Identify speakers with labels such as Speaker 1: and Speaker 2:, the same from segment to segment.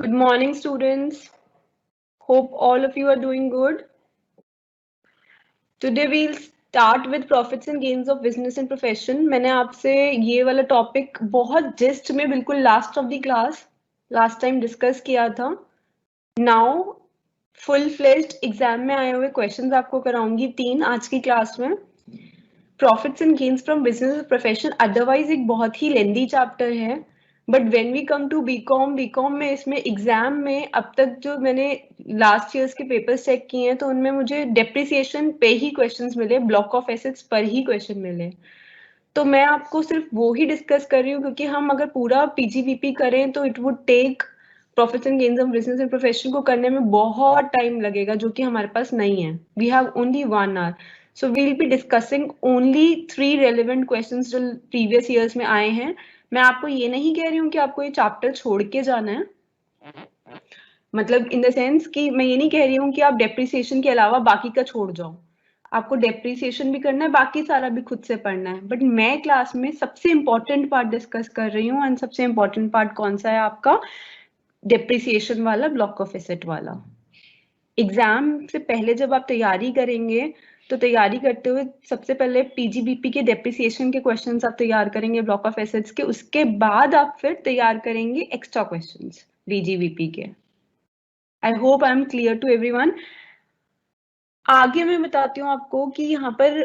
Speaker 1: Good morning, students. Hope all of you are doing good. Today we'll start with profits and gains of business and profession. मैंने आपसे ये वाला topic बहुत gist में बिल्कुल last of the class last time discuss किया था. Now full fledged exam में आए हुए क्वेश्चंस आपको कराऊंगी 3 आज की क्लास में. Profits and gains from business और प्रोफेशन अदरवाइज एक बहुत ही लेंदी चैप्टर है, but when we come to BCom में इसमें एग्जाम में अब तक जो मैंने लास्ट ईयर्स के पेपर्स चेक किए हैं तो उनमें मुझे डेप्रिसिएशन पे ही क्वेश्चंस मिले, ब्लॉक ऑफ एसेट्स पर ही क्वेश्चन मिले. तो मैं आपको सिर्फ वो ही डिस्कस कर रही हूँ क्योंकि हम अगर पूरा पीजीबीपी करें तो it would take profits and gains of business and profession को करने में बहुत टाइम लगेगा, जो कि हमारे पास नहीं है. We have only 1 hour. So we'll be discussing only 3 relevant questions जो previous years में आए हैं. मैं आपको ये नहीं कह रही हूँ कि आपको ये चैप्टर छोड़ के जाना है, मतलब इन द सेंस कि मैं ये नहीं कह रही हूँ कि आप डेप्रिसिएशन के अलावा बाकी का छोड़ जाओ. आपको डेप्रिसिएशन भी करना है, बाकी सारा भी खुद से पढ़ना है. बट मैं क्लास में सबसे इंपॉर्टेंट पार्ट डिस्कस कर रही हूँ. एंड सबसे इंपॉर्टेंट पार्ट कौन सा है आपका? डेप्रिसिएशन वाला, ब्लॉक ऑफ एसेट वाला. एग्जाम से पहले जब आप तैयारी करेंगे तो तैयारी करते हुए सबसे पहले पीजीबीपी के डेप्रिसिएशन के क्वेश्चंस आप तैयार करेंगे, ब्लॉक ऑफ एसेट्स के. उसके बाद आप फिर तैयार करेंगे एक्स्ट्रा क्वेश्चंस बीजीबीपी के. I hope I am clear to everyone. आगे मैं बताती हूँ आपको कि यहाँ पर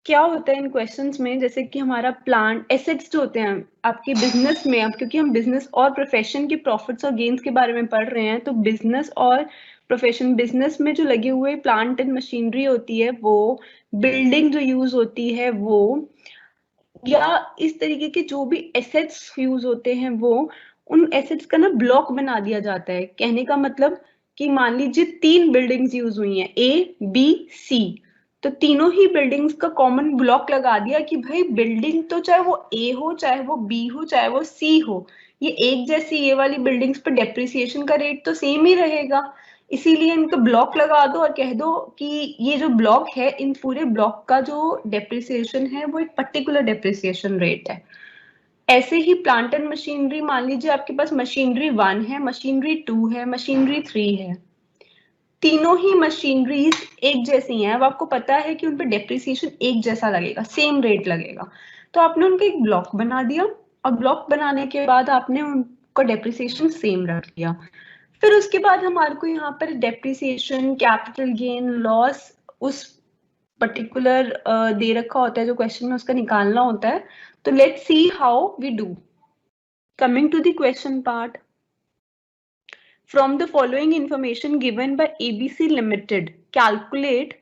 Speaker 1: क्या होता है इन क्वेश्चंस में. जैसे कि हमारा प्लांट एसेट्स जो होते हैं आपके बिजनेस में, अब क्योंकि हम बिजनेस और प्रोफेशन के प्रॉफिट्स और गेन्स के बारे में पढ़ रहे हैं, तो बिजनेस और प्रोफेशन, बिजनेस में जो लगे हुए प्लांट एंड मशीनरी होती है वो, बिल्डिंग जो यूज होती है वो, या इस तरीके के जो भी एसेट्स यूज होते हैं वो, उन एसेट्स का ना ब्लॉक बना दिया जाता है. कहने का मतलब कि मान लीजिए 3 बिल्डिंग्स यूज हुई हैं, ए बी सी, तो तीनों ही बिल्डिंग्स का कॉमन ब्लॉक लगा दिया कि भाई बिल्डिंग तो चाहे वो ए हो, चाहे वो बी हो, चाहे वो सी हो, ये एक जैसी ये वाली बिल्डिंग्स पर डेप्रिसिएशन का रेट तो सेम ही रहेगा. इसीलिए इनका ब्लॉक लगा दो और कह दो कि ये जो ब्लॉक है, इन पूरे ब्लॉक का जो डेप्रिसिएशन है वो एक पर्टिकुलर डेप्रिसिएशन रेट है. ऐसे ही प्लांट एंड मशीनरी, मान लीजिए आपके पास मशीनरी 1 है, मशीनरी 2 है, मशीनरी 3 है. तीनों ही मशीनरीज एक जैसी हैं. अब आपको पता है कि उन पर डेप्रिसिएशन एक जैसा लगेगा, सेम रेट लगेगा, तो आपने उनका एक ब्लॉक बना दिया और ब्लॉक बनाने के बाद आपने उनका डेप्रिसिएशन सेम रख लिया. फिर उसके बाद हमारे को यहाँ पर डेप्रिसिएशन, कैपिटल गेन, लॉस उस पर्टिकुलर दे रखा होता है जो क्वेश्चन में, उसका निकालना होता है. तो let's see how we do. Coming to the question part. From the following information given by ABC Limited, calculate.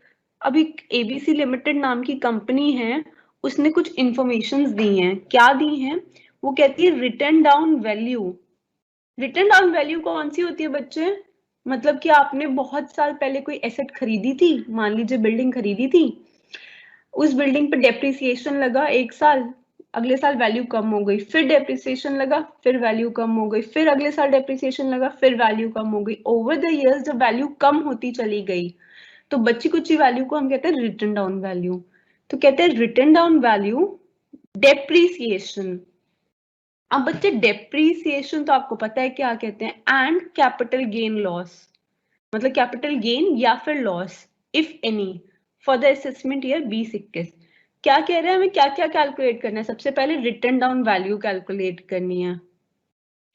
Speaker 1: अभी ABC Limited नाम की कंपनी है, उसने कुछ इंफॉर्मेशंस दी हैं. क्या दी हैं? वो कहती है return down value. Return down value कौन सी होती है बच्चे? मतलब कि आपने बहुत साल पहले कोई एसेट खरीदी थी, मान लीजिए बिल्डिंग खरीदी थी, उस बिल्डिंग पे डेप्रिसिएशन लगा 1 साल, अगले साल वैल्यू कम हो गई, फिर डेप्रिसिएशन लगा, फिर वैल्यू कम हो गई, फिर अगले साल डेप्रिसिएशन लगा, फिर वैल्यू कम हो गई. ओवर द इयर्स जब वैल्यू कम होती चली गई तो बची कुछ वैल्यू को हम कहते हैं रिटर्न डाउन वैल्यू. तो कहते हैं रिटर्न डाउन वैल्यू डेप्रिसिएशन. अब बच्चे डेप्रिसिएशन तो आपको पता है क्या कहते हैं, एंड कैपिटल गेन लॉस, मतलब कैपिटल गेन या फिर loss if any for the assessment year 2021. क्या कह रहे हैं हमें, क्या क्या कैलकुलेट करना है? सबसे पहले रिटर्न डाउन वैल्यू कैलकुलेट करनी है,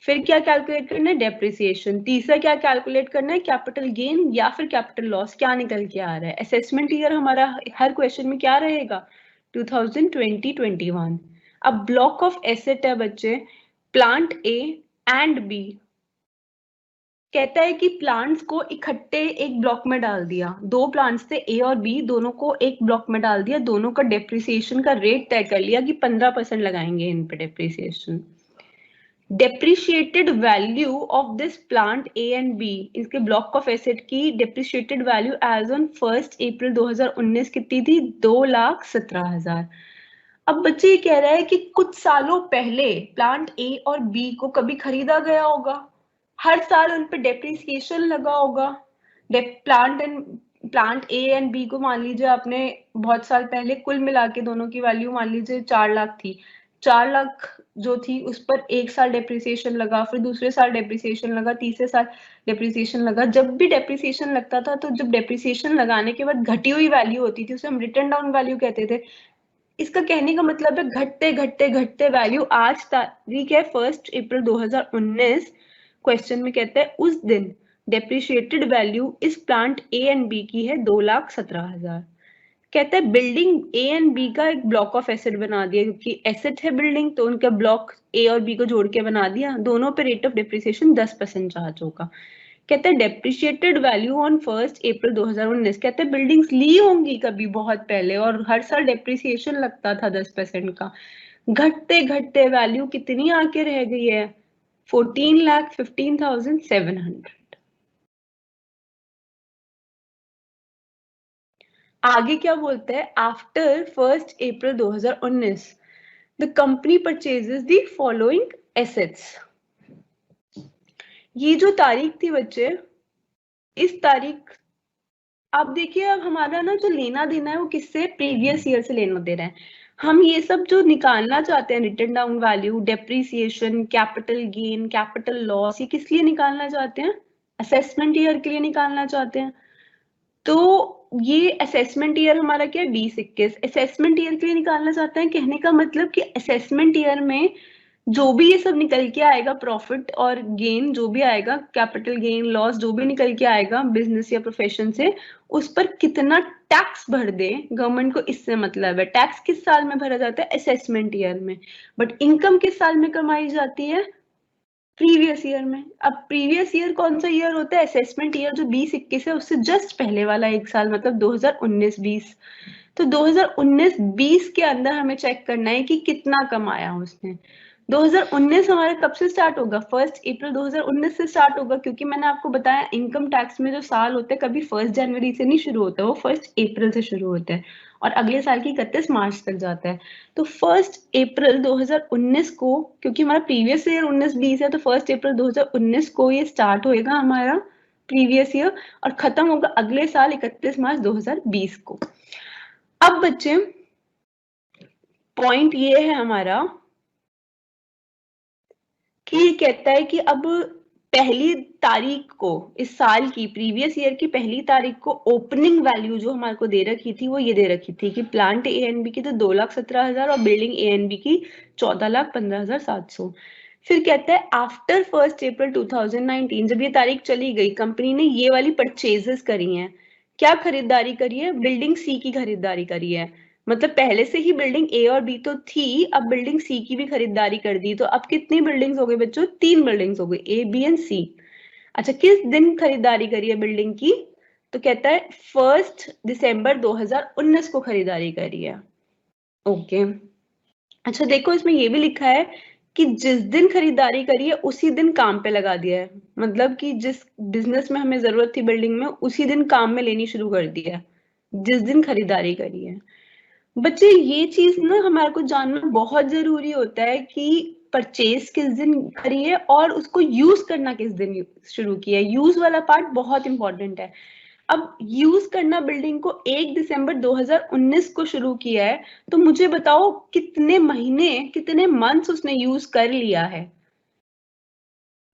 Speaker 1: फिर क्या कैलकुलेट करना है? डेप्रिसिएशन. तीसरा क्या कैलकुलेट करना है? कैपिटल गेन या फिर कैपिटल लॉस. क्या निकल के आ रहा है? असेसमेंट ईयर हमारा हर क्वेश्चन में क्या रहेगा? 2020-21. अब ब्लॉक ऑफ एसेट है बच्चे, प्लांट ए एंड बी. कहता है कि प्लांट्स को इकट्ठे एक ब्लॉक में डाल दिया. 2 प्लांट्स थे ए और बी, दोनों को एक ब्लॉक में डाल दिया, दोनों का डेप्रिसिएशन का रेट तय कर लिया कि 15% लगाएंगे इन पे depreciation. Depreciated value of this plant A and B, इसके ब्लॉक ऑफ एसेट की depreciated value as on 1 April 2019 कितनी थी? 2,17,000. अब बच्चे ये कह रहा है कि कुछ सालों पहले प्लांट ए और बी को कभी खरीदा गया होगा, हर साल उन पे डेप्रिसिएशन लगा होगा. प्लांट ए एंड बी को मान लीजिए आपने बहुत साल पहले कुल मिला के दोनों की वैल्यू मान लीजिए 4 लाख थी, 4 लाख जो थी उस पर 1 साल डेप्रिसिएशन लगा, फिर दूसरे साल डेप्रिसिएशन लगा, तीसरे साल डेप्रिसिएशन लगा। जब भी डेप्रिसिएशन लगता था तो जब डेप्रिसिएशन लगाने के बाद घटी हुई वैल्यू होती थी उसे हम रिटर्न डाउन वैल्यू कहते थे। इसका कहने का मतलब है घटते घटते घटते वैल्यू। आज तारीख है 1 अप्रैल 2019। क्वेश्चन में कहता है उस दिन डेप्रिशिएटेड वैल्यू इस प्लांट ए एंड बी की है 2,17,000। कहता है बिल्डिंग ए एंड बी का एक ब्लॉक ऑफ एसेट बना दिया, क्योंकि एसेट है बिल्डिंग तो उनका ब्लॉक ए और बी को जोड़ के बना दिया। दोनों पे रेट ऑफ डेप्रिसिएशन 10% चार्ज होगा। कहते हैं डेप्रिशिएटेड वैल्यू ऑन 1 अप्रैल 2019। कहते हैं बिल्डिंग्स ली होंगी कभी बहुत पहले और हर साल डेप्रिसिएशन लगता था 10% का। घटते घटते वैल्यू कितनी आके रह गई है? 14,15,700। आगे क्या बोलते हैं? After 1 April 2019 the company purchases the following assets. ये जो तारीख थी बच्चे, इस तारीख आप देखिए, अब हमारा ना जो लेना देना है वो किससे? प्रीवियस ईयर से लेना दे रहा है। हम ये सब जो निकालना चाहते हैं, return down value, depreciation, capital gain, capital loss, ये किस लिए निकालना चाहते हैं? असेसमेंट ईयर के लिए निकालना चाहते हैं। तो ये असेसमेंट ईयर हमारा क्या है? 2021। असेसमेंट ईयर के लिए निकालना चाहते हैं, कहने का मतलब कि असेसमेंट ईयर में जो भी ये सब निकल के आएगा, प्रॉफिट और गेन जो भी आएगा, कैपिटल गेन लॉस जो भी निकल के आएगा बिजनेस या प्रोफेशन से, उस पर कितना टैक्स भर दे गवर्नमेंट को, इससे मतलब है। टैक्स किस साल में भरा जाता है? असेसमेंट ईयर में। बट इनकम किस साल में कमाई जाती है? प्रीवियस ईयर में। अब प्रीवियस ईयर कौन सा ईयर होता है? असेसमेंट ईयर जो 2021 है उससे जस्ट पहले वाला एक साल, मतलब 2019-20। तो 2019-20 के अंदर हमें चेक करना है कि कितना कमाया उसने। 2019 हमारा कब से स्टार्ट होगा? 1 अप्रैल 2019 से स्टार्ट होगा, क्योंकि मैंने आपको बताया इनकम टैक्स में जो साल होते हैं कभी 1 जनवरी से नहीं शुरू होता, वो 1 अप्रैल से शुरू होता है और अगले साल की 31 मार्च तक जाता है। तो 1 अप्रैल 2019 को, क्योंकि हमारा प्रीवियस ईयर 19-20 है, तो 1 अप्रैल 2019 को ये स्टार्ट होएगा हमारा प्रीवियस ईयर और खत्म होगा अगले साल 31 मार्च 2020 को। अब बच्चे पॉइंट ये है हमारा कि ये कहता है कि अब पहली तारीख को, इस साल की प्रीवियस ईयर की पहली तारीख को ओपनिंग वैल्यू जो हमारे को दे रखी थी वो ये दे रखी थी कि प्लांट ए एंड बी की तो 2,17,000 और बिल्डिंग ए एंड बी की 14,15,700। फिर कहता है आफ्टर 1 अप्रैल 2019 जब ये तारीख चली गई, कंपनी ने ये वाली परचेजेस करी हैं। क्या खरीदारी करी है? बिल्डिंग सी की खरीदारी करी है। मतलब पहले से ही बिल्डिंग ए और बी तो थी, अब बिल्डिंग सी की भी खरीदारी कर दी। तो अब कितनी बिल्डिंग्स हो गई बच्चों? 3 बिल्डिंग्स हो गई, ए बी एंड सी। अच्छा, किस दिन खरीदारी करी है बिल्डिंग की? तो कहता है 1 दिसंबर 2019 को खरीदारी करी है। ओके। अच्छा देखो, इसमें ये भी लिखा है कि जिस दिन खरीदारी करी है उसी दिन काम पे लगा दिया है। मतलब कि जिस बिजनेस में हमें जरूरत थी बिल्डिंग में, उसी दिन काम में लेनी शुरू कर दिया जिस दिन खरीदारी करी है। बच्चे ये चीज ना हमारे को जानना बहुत जरूरी होता है कि परचेज किस दिन करी है और उसको यूज करना किस दिन शुरू किया है। यूज वाला पार्ट बहुत इंपॉर्टेंट है। अब यूज करना बिल्डिंग को 1 दिसंबर 2019 को शुरू किया है, तो मुझे बताओ कितने महीने, कितने मंथ्स उसने यूज कर लिया है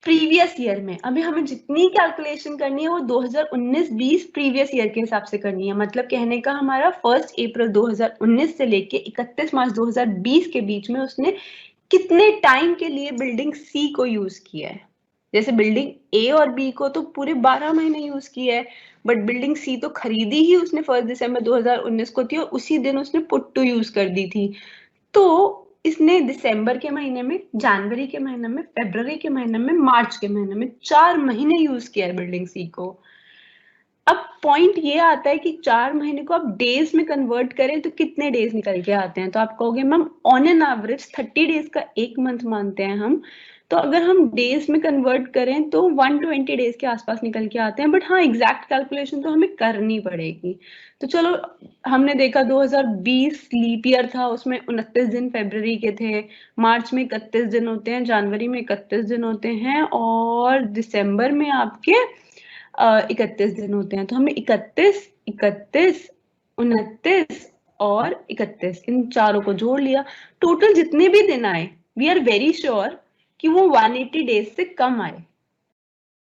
Speaker 1: प्रीवियस ईयर में। अभी हमें जितनी कैलकुलेशन करनी है वो 2019-20 प्रीवियस ईयर के हिसाब से करनी है। मतलब कहने का हमारा 1 अप्रैल 2019 से लेके 31 मार्च 2020 के बीच में उसने कितने टाइम के लिए बिल्डिंग सी को यूज किया है। जैसे बिल्डिंग ए और बी को तो पूरे 12 महीने यूज किया है, बट बिल्डिंग सी तो खरीदी ही उसने 1 दिसंबर 2019 को थी और उसी दिन उसने पुट टू यूज कर दी थी। तो इसने दिसंबर के महीने में, जनवरी के महीने में, फरवरी के महीने में, मार्च के महीने में 4 महीने यूज किया है बिल्डिंग सी को। अब पॉइंट ये आता है कि 4 महीने को आप डेज में कन्वर्ट करें तो कितने डेज निकल के आते हैं? तो आप कहोगे ma'am on an average 30 days का एक मंथ मानते हैं हम। तो अगर हम डेज में कन्वर्ट करें तो 120 डेज के आसपास निकल के आते हैं। बट हाँ, एग्जैक्ट कैलकुलेशन तो हमें करनी पड़ेगी। तो चलो, हमने देखा 2020 लीप ईयर था, उसमें 29 दिन फरवरी के थे, मार्च में 31 दिन होते हैं, जनवरी में 31 दिन होते हैं और दिसंबर में आपके 31 दिन होते हैं। तो हमें 31, 31, 29 और 31, इन चारों को जोड़ लिया, टोटल जितने भी दिन आए वी आर वेरी श्योर कि वो 180 डेज से कम आए।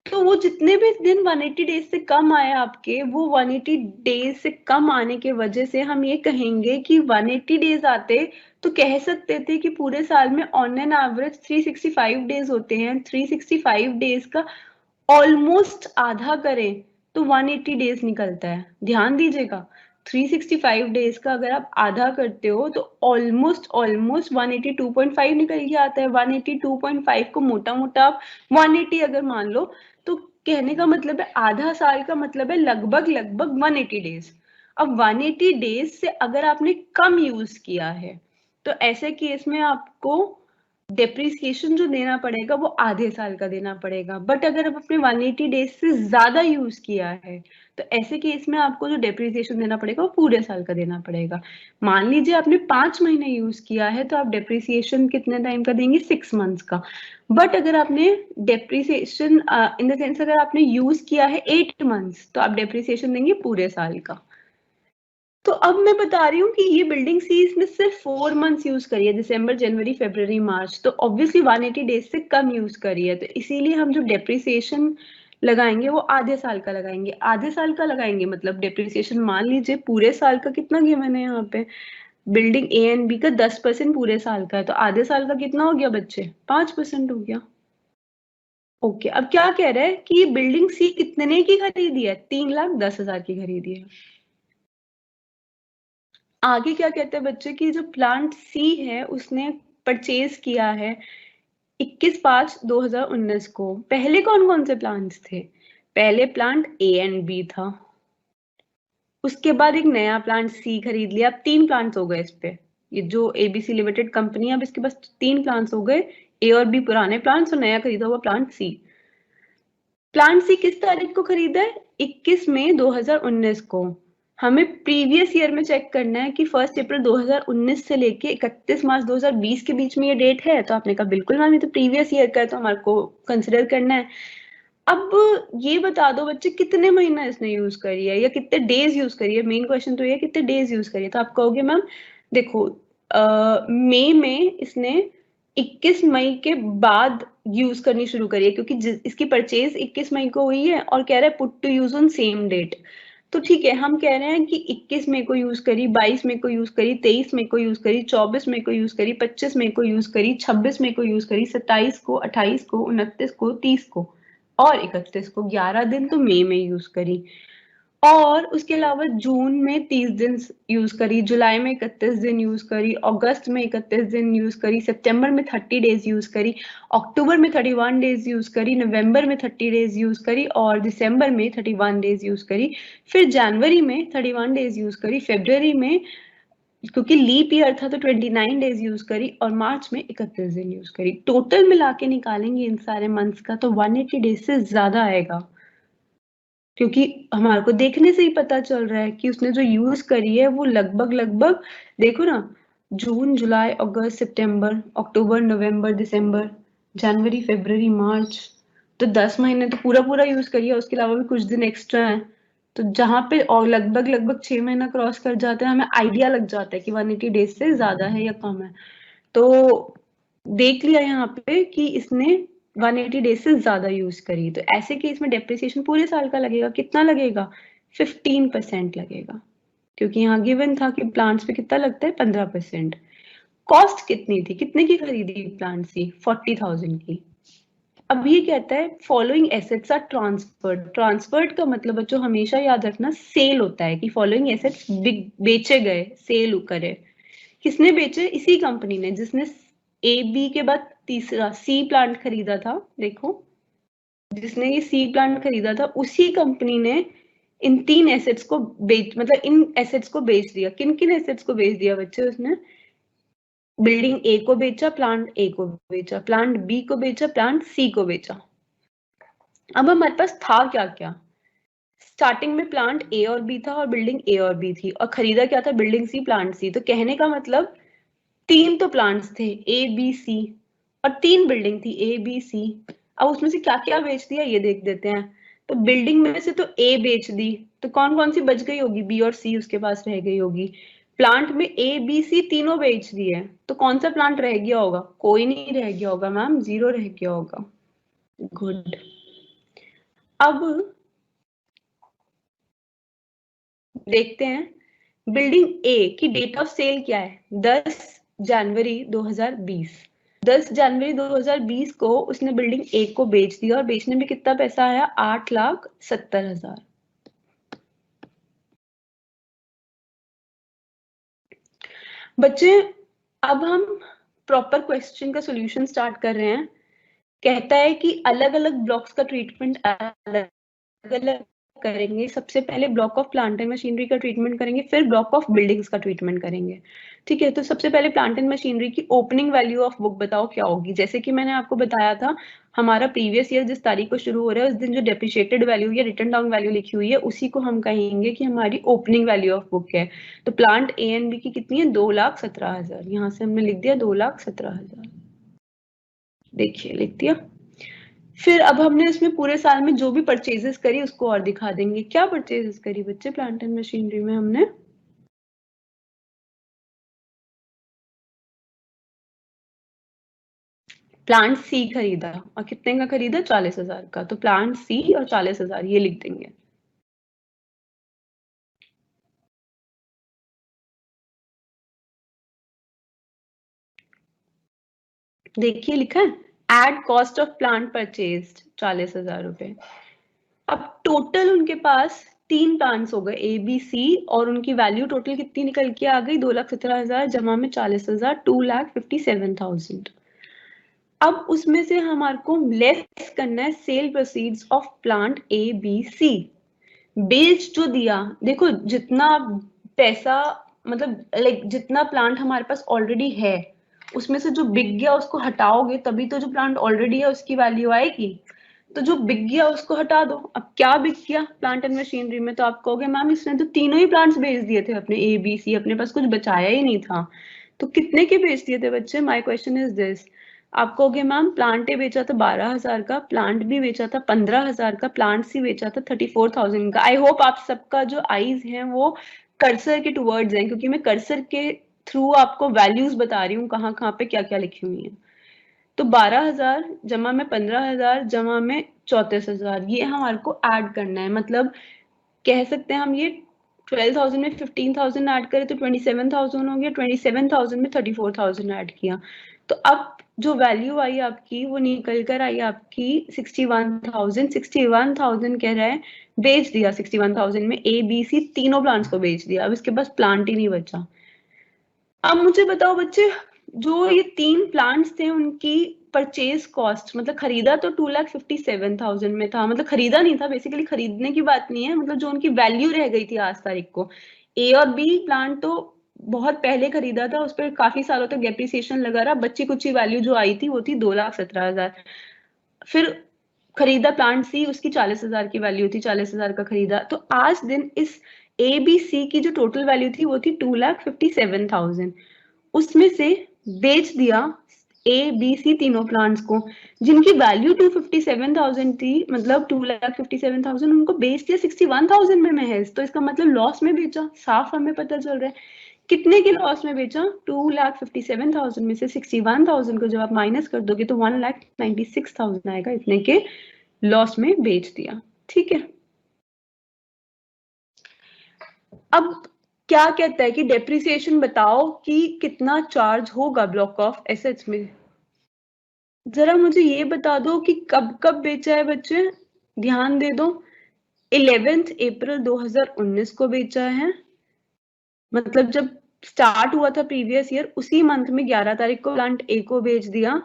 Speaker 1: तो वो जितने भी दिन 180 डेज से कम आए आपके, वो 180 डेज से कम आने के वजह से हम ये कहेंगे कि 180 डेज आते तो कह सकते थे कि पूरे साल में ऑन एन एवरेज 365 डेज होते हैं। 365 डेज का ऑलमोस्ट आधा करें तो 180 डेज निकलता है। ध्यान दीजिएगा, 365 डेज का अगर आप आधा करते हो तो ऑलमोस्ट 182.5 निकल के आता है। 182.5 को मोटा मोटा आप 180 अगर मान लो, तो कहने का मतलब है आधा साल का मतलब है लगभग 180 डेज। अब 180 डेज से अगर आपने कम यूज किया है तो ऐसे केस में आपको डेप्रिसिएशन जो देना पड़ेगा वो आधे साल का देना पड़ेगा। बट अगर आप अपने 180 डेज से ज्यादा यूज किया है तो ऐसे केस में आपको जो डेप्रिसिएशन देना पड़ेगा वो पूरे साल का देना पड़ेगा। मान लीजिए आपने 5 महीने यूज किया है तो आप डेप्रिसिएशन कितने टाइम का देंगे, 6 मंथ्स का। बट अगर आपने डेप्रिसिएशन इन द सेंस अगर आपने यूज किया है 8 मंथ्स तो आप डेप्रिसिएशन देंगे पूरे साल का। तो अब मैं बता रही हूँ कि ये बिल्डिंग सी इसने सिर्फ 4 मंथ्स यूज करी है, दिसंबर जनवरी फरवरी मार्च, तो ऑब्वियसली 180 डेज से कम यूज करी है। तो इसीलिए हम जो डेप्रिसिएशन लगाएंगे वो आधे साल का लगाएंगे। आधे साल का लगाएंगे मतलब डेप्रिसिएशन मान लीजिए पूरे साल का कितना गिवन है यहाँ पे, बिल्डिंग ए एंड बी का 10% पूरे साल का है, तो आधे साल का कितना हो गया बच्चे, 5% हो गया। ओके, अब क्या कह रहा है कि बिल्डिंग सी कितने की खरीदी है, 3,10,000 की खरीदी है। आगे क्या कहते हैं बच्चे कि जो प्लांट सी है उसने परचेज किया है 21/5/2019 को। पहले कौन कौन से प्लांट्स थे, पहले प्लांट ए एंड बी था, उसके बाद एक नया प्लांट सी खरीद लिया। अब 3 प्लांट्स हो गए इस पे, ये जो एबीसी लिमिटेड कंपनी है अब इसके पास 3 प्लांट्स हो गए, ए और बी पुराने प्लांट्स और नया खरीदा हुआ प्लांट सी। प्लांट सी किस तारीख को खरीदा है, 21 मई 2019 को। हमें प्रीवियस ईयर में चेक करना है कि 1 अप्रैल 2019 से लेके 31 मार्च 2020 के बीच में ये डेट है, तो आपने कहा बिल्कुल मैम ये तो प्रीवियस ईयर का है तो हमारे को कंसिडर करना है। अब ये बता दो बच्चे कितने महीना इसने यूज करी है या कितने डेज यूज करी है, मेन क्वेश्चन तो ये कितने डेज यूज करी है। तो आप कहोगे मैम देखो मई में इसने 21 मई के बाद यूज करनी शुरू करी है क्योंकि इसकी परचेज 21 मई को हुई है और कह रहा है put to use on same date. तो ठीक है, हम कह रहे हैं कि 21 मई को यूज करी, 22 मई को यूज करी, 23 मई को यूज करी, 24 मई को यूज करी, 25 मई को यूज करी, 26 मई को यूज करी, 27 को, 28 को, 29 को, 30 को और 31 को, 11 दिन तो मई में यूज करी। और उसके अलावा जून में 30 दिन यूज करी, जुलाई में 31 दिन यूज करी, अगस्त में 31 दिन यूज करी, सितंबर में 30 डेज यूज करी, अक्टूबर में 31 डेज यूज करी, नवंबर में 30 डेज यूज करी और दिसंबर में 31 डेज यूज करी। फिर जनवरी में 31 डेज यूज करी, फरवरी में क्योंकि लीप ईयर था तो 29 डेज यूज करी और मार्च में 31 दिन यूज करी। टोटल मिला के निकालेंगे इन सारे मंथ्स का तो 180 डेज से ज्यादा आएगा, क्योंकि हमारे को देखने से ही पता चल रहा है कि उसने जो यूज करी है वो लगभग लगभग देखो ना, जून जुलाई अगस्त सितंबर अक्टूबर नवंबर दिसंबर जनवरी फरवरी मार्च, तो 10 महीने तो पूरा पूरा यूज करी है, उसके अलावा भी कुछ दिन एक्स्ट्रा है। तो जहां पे और लगभग लगभग 6 महीना क्रॉस कर जाते हैं हमें आइडिया लग जाता है कि 180 डेज से ज्यादा है या कम है। तो देख लिया यहाँ पे कि इसने 180 डेज से ज्यादा यूज करी, तो ऐसे केस में डेप्रिसिएशन पूरे साल का लगेगा, कितना लगेगा, 15% लगेगा, क्योंकि यहाँ गिवन था कि प्लांट्स पे कितना लगता है, 15%। कॉस्ट कितनी थी, कितने की खरीदी प्लांट सी, 40,000 की। अब ये कहता है following assets are transferred. Transferred का मतलब बच्चों हमेशा याद रखना सेल होता है कि फॉलोइंग एसेट्स बेचे गए, सेल करे। किसने बेचे, इसी कंपनी ने जिसने ए बी के बाद तीसरा सी प्लांट खरीदा था। देखो जिसने ये सी प्लांट खरीदा था उसी कंपनी ने इन 3 एसेट्स को मतलब इन एसेट्स को बेच दिया। किन किन एसेट्स को बेच दिया बच्चे, उसने बिल्डिंग ए को बेचा, प्लांट ए को बेचा, प्लांट बी को बेचा, प्लांट सी को बेचा। अब हमारे पास था क्या क्या, स्टार्टिंग में प्लांट ए और बी था और बिल्डिंग ए और बी थी और खरीदा क्या था, बिल्डिंग सी प्लांट सी। तो कहने का मतलब 3 तो प्लांट्स थे ए बी सी और 3 बिल्डिंग थी ए बी सी। अब उसमें से क्या क्या बेच दिया ये देख देते हैं। तो बिल्डिंग में से तो ए बेच दी, तो कौन कौन सी बच गई होगी, बी और सी उसके पास रह गई होगी। प्लांट में ए बी सी तीनों बेच दिए, तो कौन सा प्लांट रह गया होगा? कोई नहीं रह गया होगा मैम, 0 रह गया होगा। गुड। अब देखते हैं बिल्डिंग ए की डेट ऑफ सेल क्या है? 10 जनवरी 2020। 10 जनवरी 2020 को उसने बिल्डिंग ए को बेच दिया और बेचने में कितना पैसा आया? 8,70,000। बच्चे अब हम प्रॉपर क्वेश्चन का सॉल्यूशन स्टार्ट कर रहे हैं। कहता है कि अलग अलग ब्लॉक्स का ट्रीटमेंट अलग अलग करेंगे। सबसे पहले block of plant and machinery का ट्रीटमेंट करेंगे, फिर ब्लॉक ऑफ बिल्डिंग्स का ट्रीटमेंट करेंगे। ठीक है, तो सबसे पहले प्लांट एंड मशीनरी की ओपनिंग वैल्यू ऑफ बुक बताओ क्या होगी? जैसे कि मैंने आपको बताया था, हमारा प्रीवियस ईयर जिस तारीख को शुरू हो रहा है उस दिन जो डेप्रिशिएटेड वैल्यू या रिटर्न डाउन वैल्यू लिखी हुई है उसी को हम कहेंगे कि हमारी ओपनिंग वैल्यू ऑफ बुक है। तो प्लांट ए एंड बी की कितनी है? 2,17,000। यहाँ से हमने लिख दिया 2,17,000। देखिए लिख दिया। फिर अब हमने इसमें पूरे साल में जो भी परचेजेस करी उसको और दिखा देंगे। क्या परचेजेस करी बच्चे प्लांट एंड मशीनरी में? हमने प्लांट सी खरीदा, और कितने का खरीदा? 40,000 का। तो प्लांट सी और 40,000 ये लिख देंगे। देखिए लिखा है add cost of plant purchased 40,000 रुपए। अब टोटल उनके पास 3 प्लांट्स हो गए ए बी सी, और उनकी वैल्यू टोटल कितनी निकल के आ गई? 2,17,000 जमा में 40,000, 2,57,000। अब उसमें से हमारे को लेस करना है sale proceeds of plant A B C. बेच जो दिया, देखो जितना पैसा, मतलब लाइक जितना प्लांट हमारे पास ऑलरेडी है उसमें से जो बिक गया उसको हटाओगे तभी तो जो प्लांट ऑलरेडी है उसकी वैल्यू आएगी। तो जो बिक गया उसको हटा दो। अब क्या बिक गया प्लांट एंड मशीनरी में? तो आप कहोगे मैम इसने तो तीनों ही प्लांट्स बेच दिए थे अपने ए बी सी, अपने पास कुछ बचाया ही नहीं था। तो कितने के बेच दिए थे बच्चे? My question is this. आप कहोगे मैम प्लांट ए बेचा था 12,000 का, प्लांट बी बेचा था 15,000 का, प्लांट सी बेचा था 34,000 का। आई होप आप सबका जो आईज है वो कर्सर के टुवर्ड्स हैं, क्योंकि मैं कर्सर के थ्रू आपको वैल्यूज बता रही हूँ कहाँ कहाँ पे क्या क्या लिखी हुई है। तो 12,000 जमा में 15,000 जमा में 34,000 ये हमारे को ऐड करना है। मतलब कह सकते हैं हम ये 12,000 में 15,000 ऐड करें तो 27,000 हो गया, 27,000 में 34,000 ऐड किया। तो अब जो वैल्यू आई आपकी वो निकल कर आई आपकी 61,000। 61,000 कह रहा है बेच दिया। 61,000 में ए बी सी तीनों प्लांट्स को बेच दिया। अब इसके पास प्लांट ही नहीं बचा। अब मुझे बताओ बच्चे, जो ये 3 प्लांट्स थे उनकी परचेज कॉस्ट, मतलब खरीदा तो 2,57,000 में था, मतलब खरीदा नहीं था, बेसिकली खरीदने की बात नहीं है, मतलब जो उनकी वैल्यू रह गई थी आज तारीख को। ए और बी प्लांट तो बहुत पहले खरीदा था, उस पर काफी सालों तक डेप्रिसिएशन लगा रहा, बच्ची कुछ वैल्यू जो आई थी वो थी 2,17,000। फिर खरीदा प्लांट सी, उसकी 40,000 की वैल्यू थी, 40,000 का खरीदा। तो आज दिन इस ए बी सी की जो टोटल वैल्यू थी वो थी 2,57,000। उसमें से बेच दिया ए बी सी तीनों प्लांट्स को, जिनकी वैल्यू 257,000 थी, मतलब 2,57,000 उनको बेच दिया 61,000 में महज। तो इसका मतलब लॉस में बेचा, साफ हमें पता चल रहा है। कितने के लॉस में बेचा? 2,57,000 में से 61,000 को जब आप माइनस कर दोगे तो 1,96,000 आएगा। इतने के लॉस में बेच दिया। ठीक है, अब क्या कहता है कि डेप्रिसिएशन बताओ कि कितना चार्ज होगा ब्लॉक ऑफ एसेट्स में। जरा मुझे ये बता दो कि कब कब बेचा है बच्चे, ध्यान दे दो। 11 अप्रैल 2019 को बेचा है, मतलब जब स्टार्ट हुआ था प्रीवियस ईयर उसी मंथ में 11 तारीख को प्लांट ए को बेच दिया।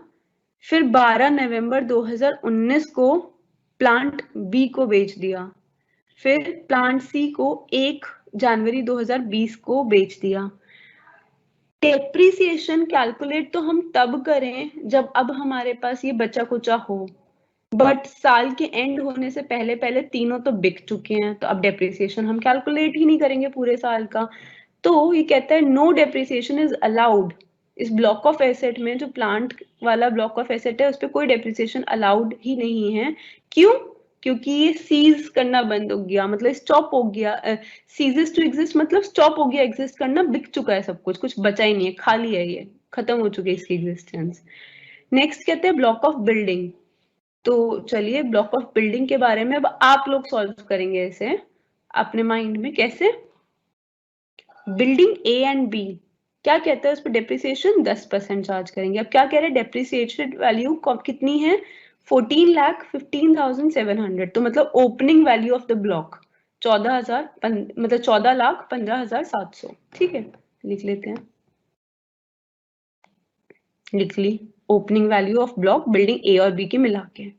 Speaker 1: फिर 12 नवंबर 2019 को प्लांट बी को बेच दिया। फिर प्लांट सी को 1 जनवरी 2020 को बेच दिया। डेप्रिसिएशन कैलकुलेट तो हम तब करें जब अब हमारे पास ये बचा कुचा हो, बट साल के एंड होने से पहले पहले तीनों तो बिक चुके हैं, तो अब डेप्रिसिएशन हम कैलकुलेट ही नहीं करेंगे पूरे साल का। तो ये कहता है नो डेप्रिसिएशन इज अलाउड। इस ब्लॉक ऑफ एसेट में जो प्लांट वाला ब्लॉक ऑफ एसेट है उस पर कोई डेप्रिसिएशन अलाउड ही नहीं है। क्यों? क्योंकि ये सीज करना बंद हो गया, मतलब स्टॉप हो गया। सीजेस टू एग्जिस्ट मतलब स्टॉप हो गया एग्जिस्ट करना, बिक चुका है सब कुछ, कुछ बचा ही नहीं है, खाली है, ये खत्म हो चुकी है इसकी एग्जिस्टेंस। नेक्स्ट कहते हैं ब्लॉक ऑफ बिल्डिंग। तो चलिए ब्लॉक ऑफ बिल्डिंग के बारे में अब आप लोग सॉल्व करेंगे इसे अपने माइंड में। कैसे? बिल्डिंग ए एंड बी, क्या कहता है उस पर डेप्रिसिएशन 10% चार्ज करेंगे। अब क्या कह रहे हैं, डेप्रिसिएटेड वैल्यू कितनी है, 14,15,700। तो मतलब opening value of the block 14,000, मतलब 14,15,700। ठीक है, लिख लेते हैं, लिख ली opening value of block building A और बी के मिला के।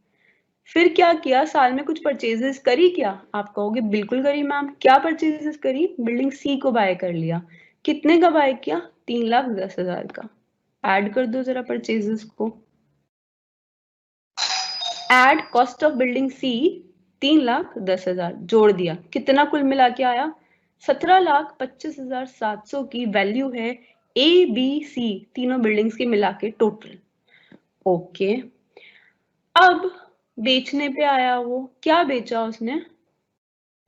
Speaker 1: फिर क्या किया, साल में कुछ परचेजेस करी क्या? आप कहोगे बिल्कुल करी मैम। क्या परचेजेस करी? बिल्डिंग सी को बाय कर लिया। कितने का बाय किया? 3,10,000 का। ऐड कर दो जरा परचेजेस को। ऐड कॉस्ट ऑफ बिल्डिंग सी 3,10,000 जोड़ दिया, कितना कुल मिला के आया? 17,25,700 की वैल्यू है ए बी सी तीनों बिल्डिंग्स के मिला के टोटल। ओके, अब बेचने पे आया, वो क्या बेचा उसने?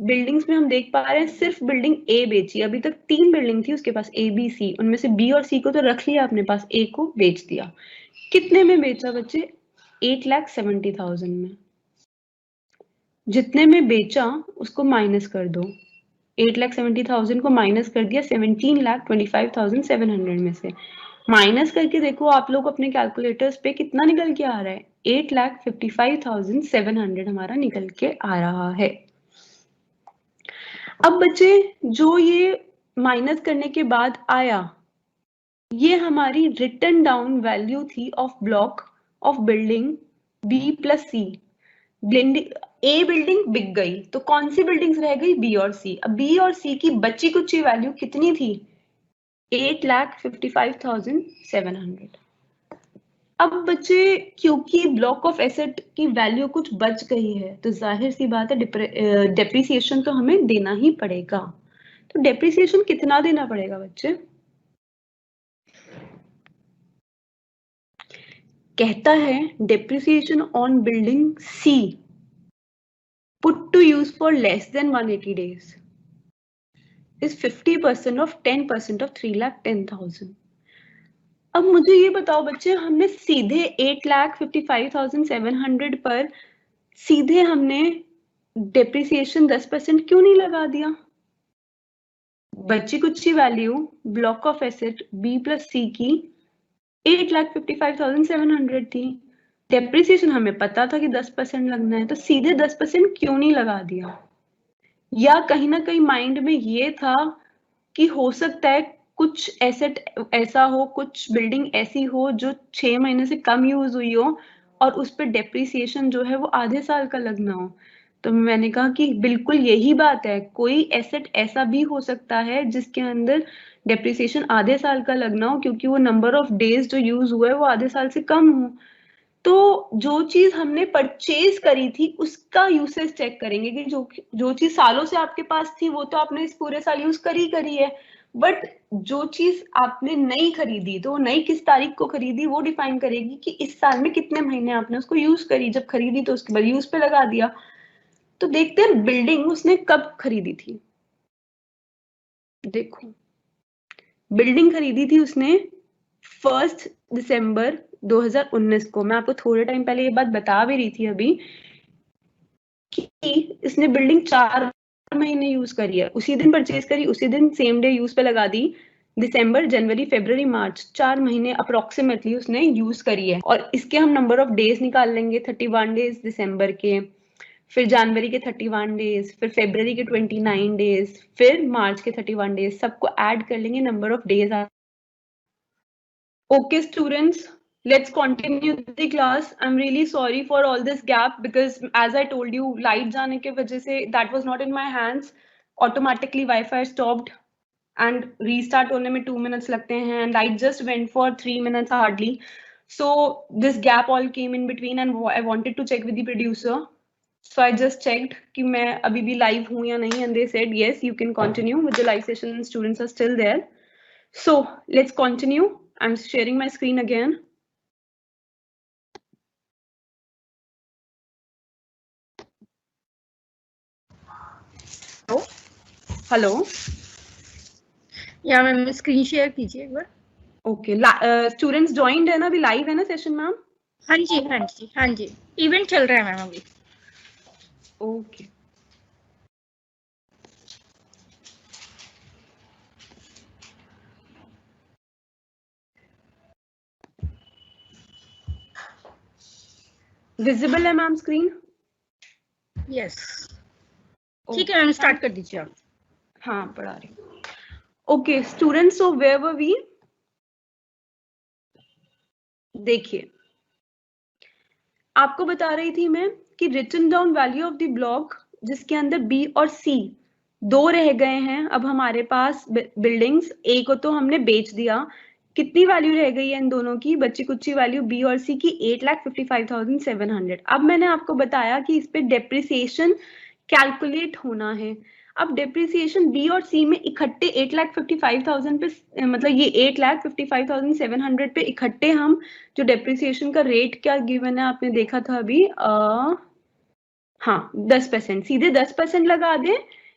Speaker 1: बिल्डिंग्स में हम देख पा रहे हैं सिर्फ बिल्डिंग ए बेची। अभी तक 3 बिल्डिंग थी उसके पास, ए बी सी, उनमें से बी और सी को तो रख लिया अपने पास, ए को बेच दिया। कितने में बेचा बच्चे? 8,70,000 में। जितने में बेचा उसको माइनस कर दो, 8,70,000 को माइनस कर दिया 17,25,700 में से। माइनस करके देखो आप लोग अपने कैलकुलेटर्स पे कितना निकल के आ रहा है, 8,55,700 हमारा निकल के आ रहा है। अब बच्चे जो ये माइनस करने के बाद आया, ये हमारी रिटन डाउन वैल्यू थी of block of building B plus C. A building बिक गई, तो कौन सी बिल्डिंग्स रह गई? बी और सी। अब बी और सी की बची कुची वैल्यू कितनी थी? 8,55,700। अब बच्चे क्योंकि ब्लॉक ऑफ एसेट की वैल्यू कुछ बच गई है, तो जाहिर सी बात है डेप्रिसिएशन तो हमें देना ही पड़ेगा। तो डेप्रिसिएशन कितना देना पड़ेगा बच्चे? कहता है depreciation on building C put to use for less than 180 days is 50% of 10% of 3,10,000। अब मुझे ये बताओ बच्चे, हमने सीधे 8,55,700 पर सीधे हमने डेप्रिसिएशन 10% क्यों नहीं लगा दिया? बची कुछ value block of asset B plus C की 8,55,700 थी। डेप्रिसिएशन हमें पता था कि 10% लगना है, तो सीधे 10% क्यों नहीं लगा दिया? या कहीं ना कहीं माइंड में ये था कि हो सकता है कुछ एसेट ऐसा हो, कुछ बिल्डिंग ऐसी हो जो 6 महीने से कम यूज हुई हो और उस पर डेप्रिसिएशन जो है वो आधे साल का लगना हो। तो मैंने कहा कि बिल्कुल यही बात है, कोई एसेट ऐसा भी हो सकता है जिसके अंदर डेप्रिसिएशन आधे साल का लगना हो, क्योंकि वो नंबर ऑफ डेज जो यूज हुआ है वो आधे साल से कम हो। तो जो चीज हमने परचेज करी थी उसका यूसेज चेक करेंगे कि जो चीज सालों से आपके पास थी वो तो आपने इस पूरे साल यूज करी है, बट जो चीज आपने नई खरीदी तो नई किस तारीख को खरीदी वो डिफाइन करेगी कि इस साल में कितने महीने आपने उसको यूज करी। जब खरीदी तो उसके बाद यूज पे लगा दिया। तो देखते हैं बिल्डिंग उसने कब खरीदी थी। देखो, बिल्डिंग खरीदी थी उसने 1 दिसंबर 2019 को। मैं आपको थोड़े टाइम पहले ये बात बता भी रही थी अभी कि इसने बिल्डिंग 4 महीने यूज करी है, उसी दिन परचेज करी, उसी दिन सेम डे यूज पे लगा दी। दिसंबर, जनवरी, फरवरी, मार्च, 4 महीने अप्रोक्सीमेटली उसने यूज करी है। और इसके हम नंबर ऑफ डेज निकाल लेंगे, 31 डेज दिसंबर के, फिर जनवरी के 31 डेज, फिर फरवरी के 29 डेज, फिर मार्च के 31 डेज, सबको ऐड कर लेंगे, number of days. Okay, students, let's continue the class. I'm really sorry for all this gap because, as I told you, light जाने के वजह से that was not in my hands. Automatically Wi-Fi stopped and restart होने में 2 minutes लगते हैं, and I just went for 3 minutes hardly. So this gap all came in between, and I wanted to check with the producer. So I just checked कि मैं अभी भी live हूँ या नहीं, and they said yes, you can continue with the live session and students are still there. So let's continue. I'm sharing my screen again. Hello,
Speaker 2: या ma'am screen share कीजिए एक बार।
Speaker 1: ओके, स्टूडेंट्स ज्वाइंड है ना, अभी live है ना session ma'am?
Speaker 2: हाँ जी हाँ जी हाँ जी, इवेंट चल रहा है मैम अभी।
Speaker 1: ओके, विजिबल है मैम स्क्रीन?
Speaker 2: यस, ठीक है मैम, स्टार्ट कर दीजिए आप।
Speaker 1: हाँ, पढ़ा रही हूँ। Okay students, so where were we? देखिए, आपको बता रही थी मैं कि written down value of the block, जिसके अंदर बी और सी दो रह गए हैं अब हमारे पास बिल्डिंग्स। ए को तो हमने बेच दिया, कितनी वैल्यू रह गई है इन दोनों की? बच्ची कुच्ची वैल्यू बी और सी की 8,55,700। अब मैंने आपको बताया कि इस पे डेप्रिसिएशन कैलकुलेट होना है। अब डेप्रिसिएशन बी और सी में इकट्ठे 8,55,000 पे, मतलब ये 8,55,700 पे इकट्ठे हम जो डेप्रिसिएशन का रेट क्या गिवन है आपने देखा था अभी, हाँ 10%, सीधे 10% लगा दें,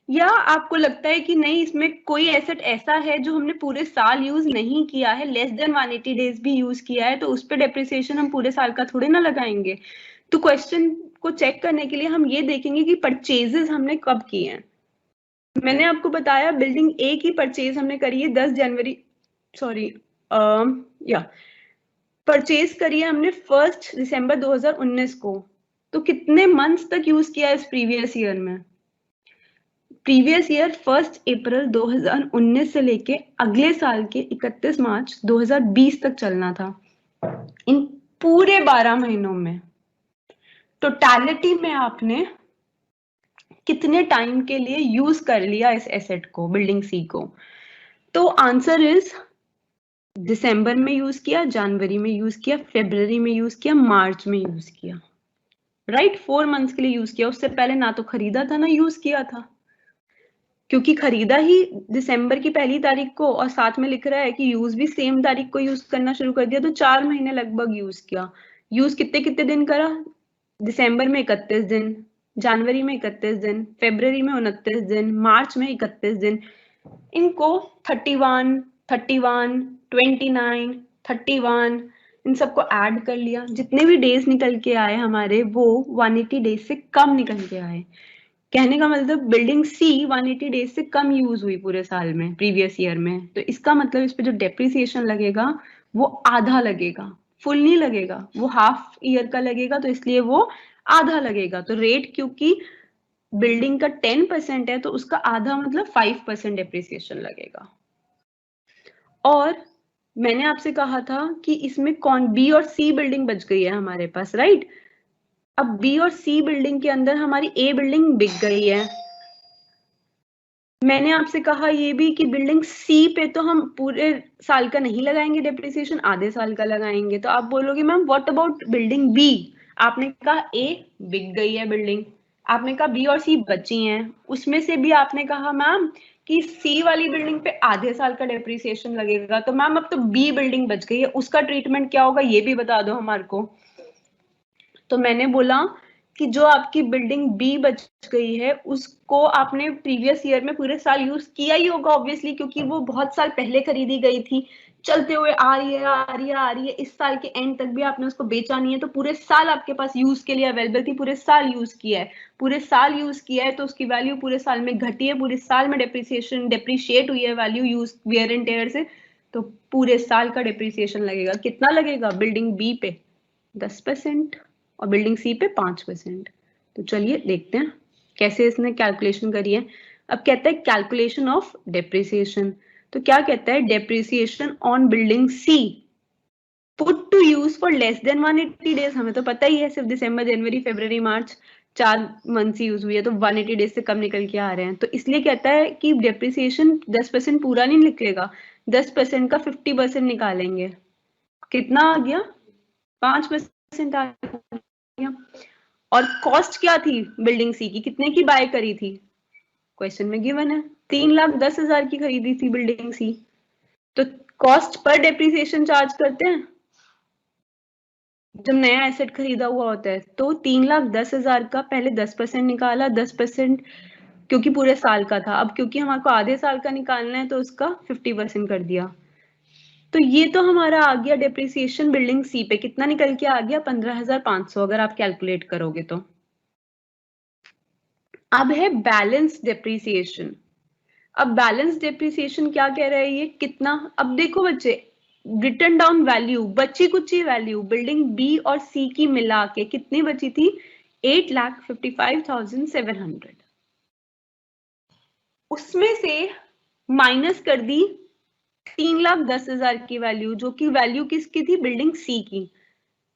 Speaker 1: या आपको लगता है कि नहीं इसमें कोई एसेट ऐसा है जो हमने पूरे साल यूज नहीं किया है, लेस देन 180 डेज भी यूज किया है, तो उस पर डेप्रिसिएशन हम पूरे साल का थोड़े ना लगाएंगे। तो क्वेश्चन को चेक करने के लिए हम ये देखेंगे कि परचेजेस हमने कब किए हैं। मैंने आपको बताया बिल्डिंग ए की परचेज हमने करी है 10 जनवरी, सॉरी या परचेज करी है हमने 1 दिसंबर 2019 को। तो कितने मंथ्स तक यूज किया है इस प्रीवियस ईयर में? प्रीवियस ईयर 1 अप्रैल 2019 से लेके अगले साल के 31 मार्च 2020 तक चलना था। इन पूरे 12 महीनों में टोटलिटी में आपने कितने टाइम के लिए यूज कर लिया इस एसेट को, बिल्डिंग सी को? तो आंसर इज दिसंबर में यूज किया, जनवरी में यूज किया, फरवरी में यूज किया, मार्च में यूज किया, राइट? 4 मंथ्स के लिए यूज किया। उससे पहले ना तो खरीदा था ना यूज किया था, क्योंकि खरीदा ही दिसंबर की 1 तारीख को और साथ में लिख रहा है कि यूज भी सेम तारीख को यूज करना शुरू कर दिया, तो 4 महीने लगभग यूज किया। यूज कितने कितने दिन करा? दिसंबर में 31 दिन, जनवरी में 31 दिन, फरवरी में 29 दिन, मार्च में 31 दिन। इनको 31, 31, 29, 31 इन सबको ऐड कर लिया, जितने भी डेज निकल के आए हमारे वो 180 डेज से कम निकल के आए। कहने का मतलब बिल्डिंग सी 180 डेज से कम यूज हुई पूरे साल में, प्रीवियस ईयर में। तो इसका मतलब इस पे जो डेप्रिसिएशन लगेगा वो आधा लगेगा, फुल नहीं लगेगा, वो हाफ ईयर का लगेगा, तो इसलिए वो आधा लगेगा। तो रेट क्योंकि बिल्डिंग का 10% है तो उसका आधा मतलब 5% डेप्रिसिएशन लगेगा। और मैंने आपसे कहा था कि इसमें कौन बी और सी बिल्डिंग बच गई है हमारे पास, राइट? अब बी और सी बिल्डिंग के अंदर हमारी ए बिल्डिंग बिक गई है। मैंने आपसे कहा ये भी कि बिल्डिंग सी पे तो हम पूरे साल का नहीं लगाएंगे डेप्रिसिएशन, आधे साल का लगाएंगे। तो आप बोलोगे ma'am what about building B? आपने कहा ए बिक गई है बिल्डिंग, आपने कहा बी और सी बची हैं, उसमें से भी आपने कहा मैम कि सी वाली बिल्डिंग पे आधे साल का डेप्रिसिएशन लगेगा। तो मैम अब तो बी बिल्डिंग बच गई है, उसका ट्रीटमेंट क्या होगा ये भी बता दो हमारे को। तो मैंने बोला कि जो आपकी बिल्डिंग बी बच गई है उसको आपने प्रीवियस ईयर में पूरे साल यूज किया ही होगा ऑब्वियसली, क्योंकि वो बहुत साल पहले खरीदी गई थी, चलते हुए आ रही है आ रही है आ रही है, इस साल के एंड तक भी आपने उसको बेचा नहीं है, तो पूरे साल आपके पास यूज के लिए अवेलेबल थी, पूरे साल यूज किया है, पूरे साल यूज किया है, तो उसकी वैल्यू पूरे साल में घटी है, पूरे साल में डेप्रिशिएट हुई है value use wear and tear से, तो पूरे साल का डेप्रिसिएशन लगेगा। कितना लगेगा बिल्डिंग बी पे? 10% और बिल्डिंग सी पे 5%। तो चलिए देखते हैं कैसे इसने कैलकुलेशन करी है। अब कहता है कैलकुलेशन ऑफ डेप्रिसिएशन, तो क्या कहता है? Depreciation on building C put to use for less than 180 days. हमें तो पता ही है सिर्फ दिसंबर जनवरी फरवरी मार्च 4 मंथ्स यूज हुई है, तो 180 डेज से कम निकल के आ रहे हैं, तो इसलिए कहता है कि डेप्रिसिएशन 10% पूरा नहीं निकलेगा, 10% का 50% निकालेंगे। कितना आ गया? 5% आ गया। और कॉस्ट क्या थी बिल्डिंग सी की, कितने की बाय करी थी? क्वेश्चन में गिवन है 3,10,000 की खरीदी थी बिल्डिंग सी। तो कॉस्ट पर डेप्रिसिएशन चार्ज करते हैं जब नया एसेट खरीदा हुआ होता है, तो 3,10,000 का पहले 10% निकाला, 10% क्योंकि पूरे साल का था। अब क्योंकि हमारे को आधे साल का निकालना है तो उसका 50% कर दिया। तो ये तो हमारा आ गया डेप्रिसिएशन बिल्डिंग सी पे, कितना निकल के आ गया 15,500 अगर आप कैलकुलेट करोगे तो। अब है बैलेंस डेप्रिसिएशन। अब बैलेंस डेप्रिसिएशन क्या कह रहा है ये, कितना, अब देखो बच्चे, रिटर्न डाउन वैल्यू, बची कुछ वैल्यू बिल्डिंग बी और सी की मिला के कितनी बची थी, 8,55,700। उसमें से माइनस कर दी 3,10,000 की वैल्यू, जो कि वैल्यू किसकी थी, बिल्डिंग सी की।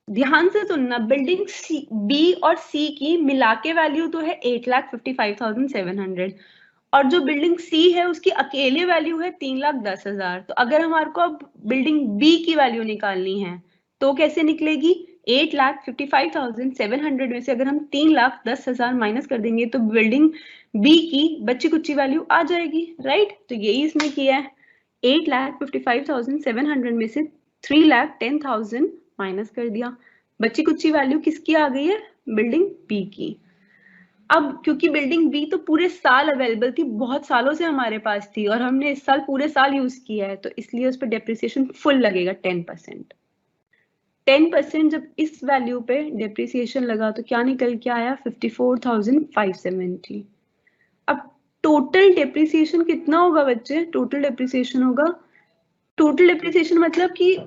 Speaker 1: ध्यान से सुनना, बिल्डिंग बी और सी की मिला के वैल्यू तो है 8,55,700 और जो बिल्डिंग सी है उसकी अकेले वैल्यू है 3,10,000। तो अगर हमारे को अब बिल्डिंग बी की वैल्यू निकालनी है तो कैसे निकलेगी, 8,55,700 में से अगर हम 3,10,000 माइनस कर देंगे तो बिल्डिंग बी की बची कुची वैल्यू आ जाएगी, राइट। तो यही इसमें किया है, 8,55,700 में से 3,10,000 माइनस कर दिया, बची कुची वैल्यू किसकी आ गई है, बिल्डिंग बी की। अब क्योंकि बिल्डिंग बी तो पूरे साल अवेलेबल थी, बहुत सालों से हमारे पास थी और हमने इस साल पूरे साल यूज किया है, तो इसलिए उस पर डेप्रिसिएशन फुल लगेगा 10%। 10% जब इस वैल्यू पे डेप्रिसिएशन लगा तो क्या निकल के आया, 54,570। अब टोटल डेप्रिसिएशन कितना होगा बच्चे, टोटल डेप्रिसिएशन होगा, टोटल डेप्रिसिएशन मतलब कि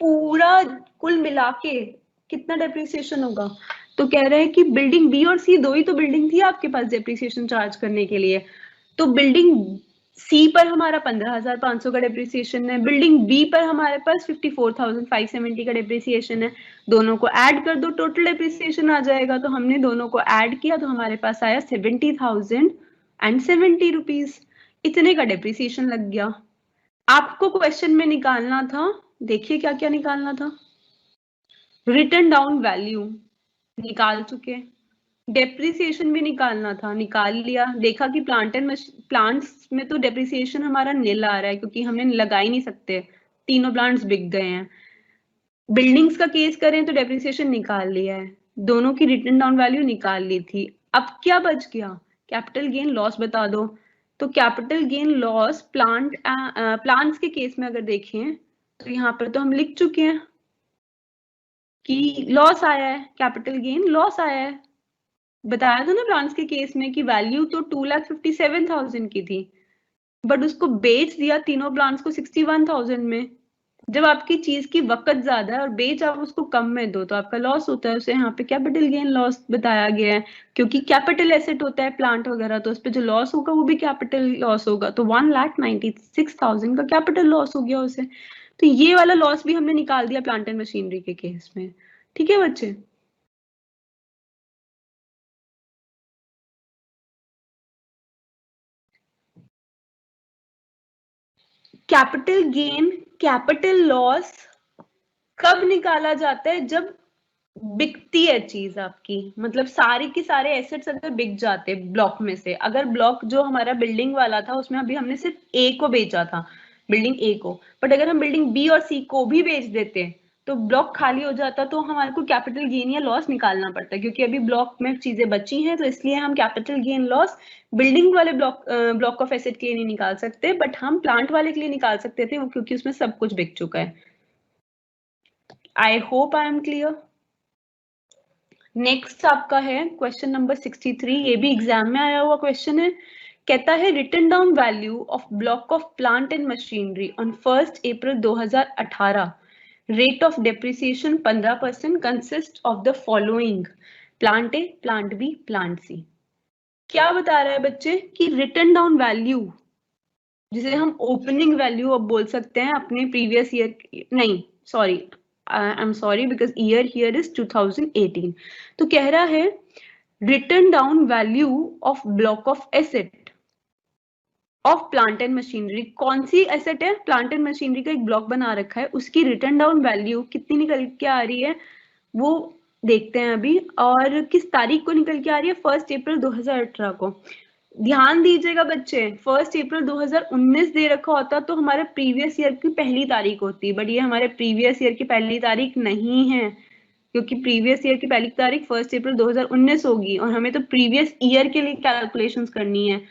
Speaker 1: पूरा कुल मिला के कितना डेप्रिसिएशन होगा। तो कह रहे हैं कि बिल्डिंग बी और सी दो ही तो बिल्डिंग थी आपके पास डेप्रिसिएशन चार्ज करने के लिए, तो बिल्डिंग सी पर हमारा 15,500 का डेप्रिसिएशन है, बिल्डिंग बी पर हमारे पास 54,570 का डेप्रिसिएशन है, दोनों को ऐड कर दो टोटल डेप्रिसिएशन आ जाएगा। तो हमने दोनों को ऐड किया तो हमारे पास आया 70,070 रुपीज, इतने का डेप्रिसिएशन लग गया। आपको क्वेश्चन में निकालना था, देखिए क्या क्या निकालना था, रिटर्न डाउन वैल्यू निकाल चुके, डेप्रिसिएशन भी निकालना था, निकाल लिया, देखा कि प्लांट्स में तो डेप्रिसिएशन हमारा नील आ रहा है क्योंकि हमने लगा ही नहीं सकते, तीनों प्लांट्स बिक गए हैं। बिल्डिंग्स का केस करें तो डेप्रिसिएशन निकाल लिया है, दोनों की रिटर्न डाउन वैल्यू निकाल ली थी। अब क्या बच गया, कैपिटल गेन लॉस बता दो। तो कैपिटल गेन लॉस प्लांट्स के केस में अगर देखें तो यहाँ पर तो हम लिख चुके हैं कि लॉस आया है, कैपिटल गेन लॉस आया है, बताया था ना प्लांट्स के केस में कि वैल्यू तो 2,57,000 की थी, बट उसको बेच दिया तीनों प्लांट्स को 61,000 में। जब आपकी चीज की वक़्त ज्यादा है और बेच आप उसको कम में दो तो आपका लॉस होता है, उसे यहाँ पे कैपिटल गेन लॉस बताया गया है, क्योंकि कैपिटल एसेट होता है प्लांट वगैरह, तो उस पर जो लॉस होगा वो भी कैपिटल लॉस होगा। तो 1,96,000 का कैपिटल लॉस हो गया उसे, तो ये वाला लॉस भी हमने निकाल दिया प्लांट एंड मशीनरी के केस में। ठीक है बच्चे, कैपिटल गेन कैपिटल लॉस कब निकाला जाता है, जब बिकती है चीज आपकी, मतलब सारी की सारे एसेट्स अगर बिक जाते ब्लॉक में से, अगर ब्लॉक जो हमारा बिल्डिंग वाला था उसमें अभी हमने सिर्फ ए को बेचा था, बिल्डिंग ए को, बट अगर हम बिल्डिंग बी और सी को भी बेच देते तो ब्लॉक खाली हो जाता, तो हमारे को कैपिटल गेन या लॉस निकालना पड़ता है, क्योंकि अभी ब्लॉक में चीजें बची हैं, तो इसलिए हम कैपिटल गेन लॉस बिल्डिंग वाले ब्लॉक ऑफ एसेट के लिए नहीं निकाल सकते, बट हम प्लांट वाले के लिए निकाल सकते थे, वो क्योंकि उसमें सब कुछ बिक चुका है। आई hope I am clear. Next आपका है क्वेश्चन नंबर 63, ये भी एग्जाम में आया हुआ क्वेश्चन है, कहता है written down value of block of plant and machinery on 1 April 2018, rate of depreciation 15% consist of the following, plant A, plant B, plant C. क्या बता रहा है बच्चे कि रिटन डाउन वैल्यू, जिसे हम ओपनिंग वैल्यू अब बोल सकते हैं अपने प्रीवियस ईयर, नहीं sorry, I'm sorry because year here is 2018, तो कह रहा है written down value of block of asset of plant and machinery, कौन सी एसेट है, प्लांट एंड मशीनरी का एक ब्लॉक बना रखा है, उसकी रिटर्न डाउन वैल्यू कितनी निकल के आ रही है वो देखते हैं अभी, और किस तारीख को निकल के आ रही है, 1 अप्रैल 2018 को। ध्यान दीजिएगा बच्चे, 1 अप्रैल 2019 दे रखा होता तो हमारे प्रीवियस ईयर की पहली तारीख होती, बट ये हमारे प्रीवियस ईयर की पहली तारीख नहीं है, क्योंकि प्रीवियस ईयर की पहली तारीख 1 अप्रैल 2019 होगी और हमें तो प्रीवियस ईयर के लिए कैलकुलेशंस करनी है।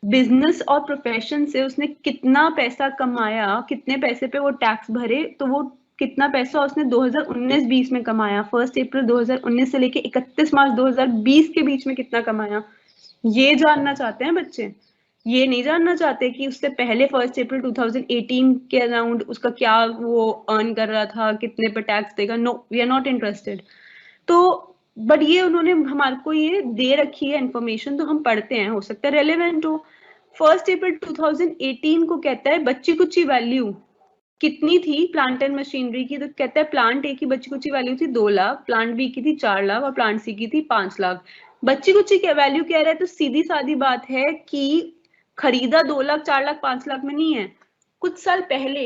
Speaker 1: बिजनेस और प्रोफेशन से उसने कितना पैसा कमाया, कितने पैसे पे वो टैक्स भरे, तो वो कितना पैसा उसने 2019-20 में कमाया, 1 अप्रैल 2019 से लेके 31 मार्च 2020 के बीच में कितना कमाया, ये जानना चाहते हैं बच्चे। ये नहीं जानना चाहते कि उससे पहले 1 अप्रैल 2018 के अराउंड उसका क्या वो अर्न कर रहा था, कितने पे टैक्स देगा। No, we are not interested. तो बट ये उन्होंने हमारे को ये दे रखी है इन्फॉर्मेशन, तो हम पढ़ते हैं, हो सकता है रेलेवेंट हो। 1 अप्रैल 2018 को कहता है बच्ची कुची वैल्यू कितनी थी प्लांट एंड मशीनरी की, तो कहता है प्लांट ए की बच्ची कुची वैल्यू थी 2 लाख, प्लांट बी की थी 4 लाख और प्लांट सी की थी 5 लाख। बच्ची कुची की वैल्यू कह रहा है, तो सीधी सादी बात है कि खरीदा 2 लाख 4 लाख 5 लाख में नहीं है। कुछ साल पहले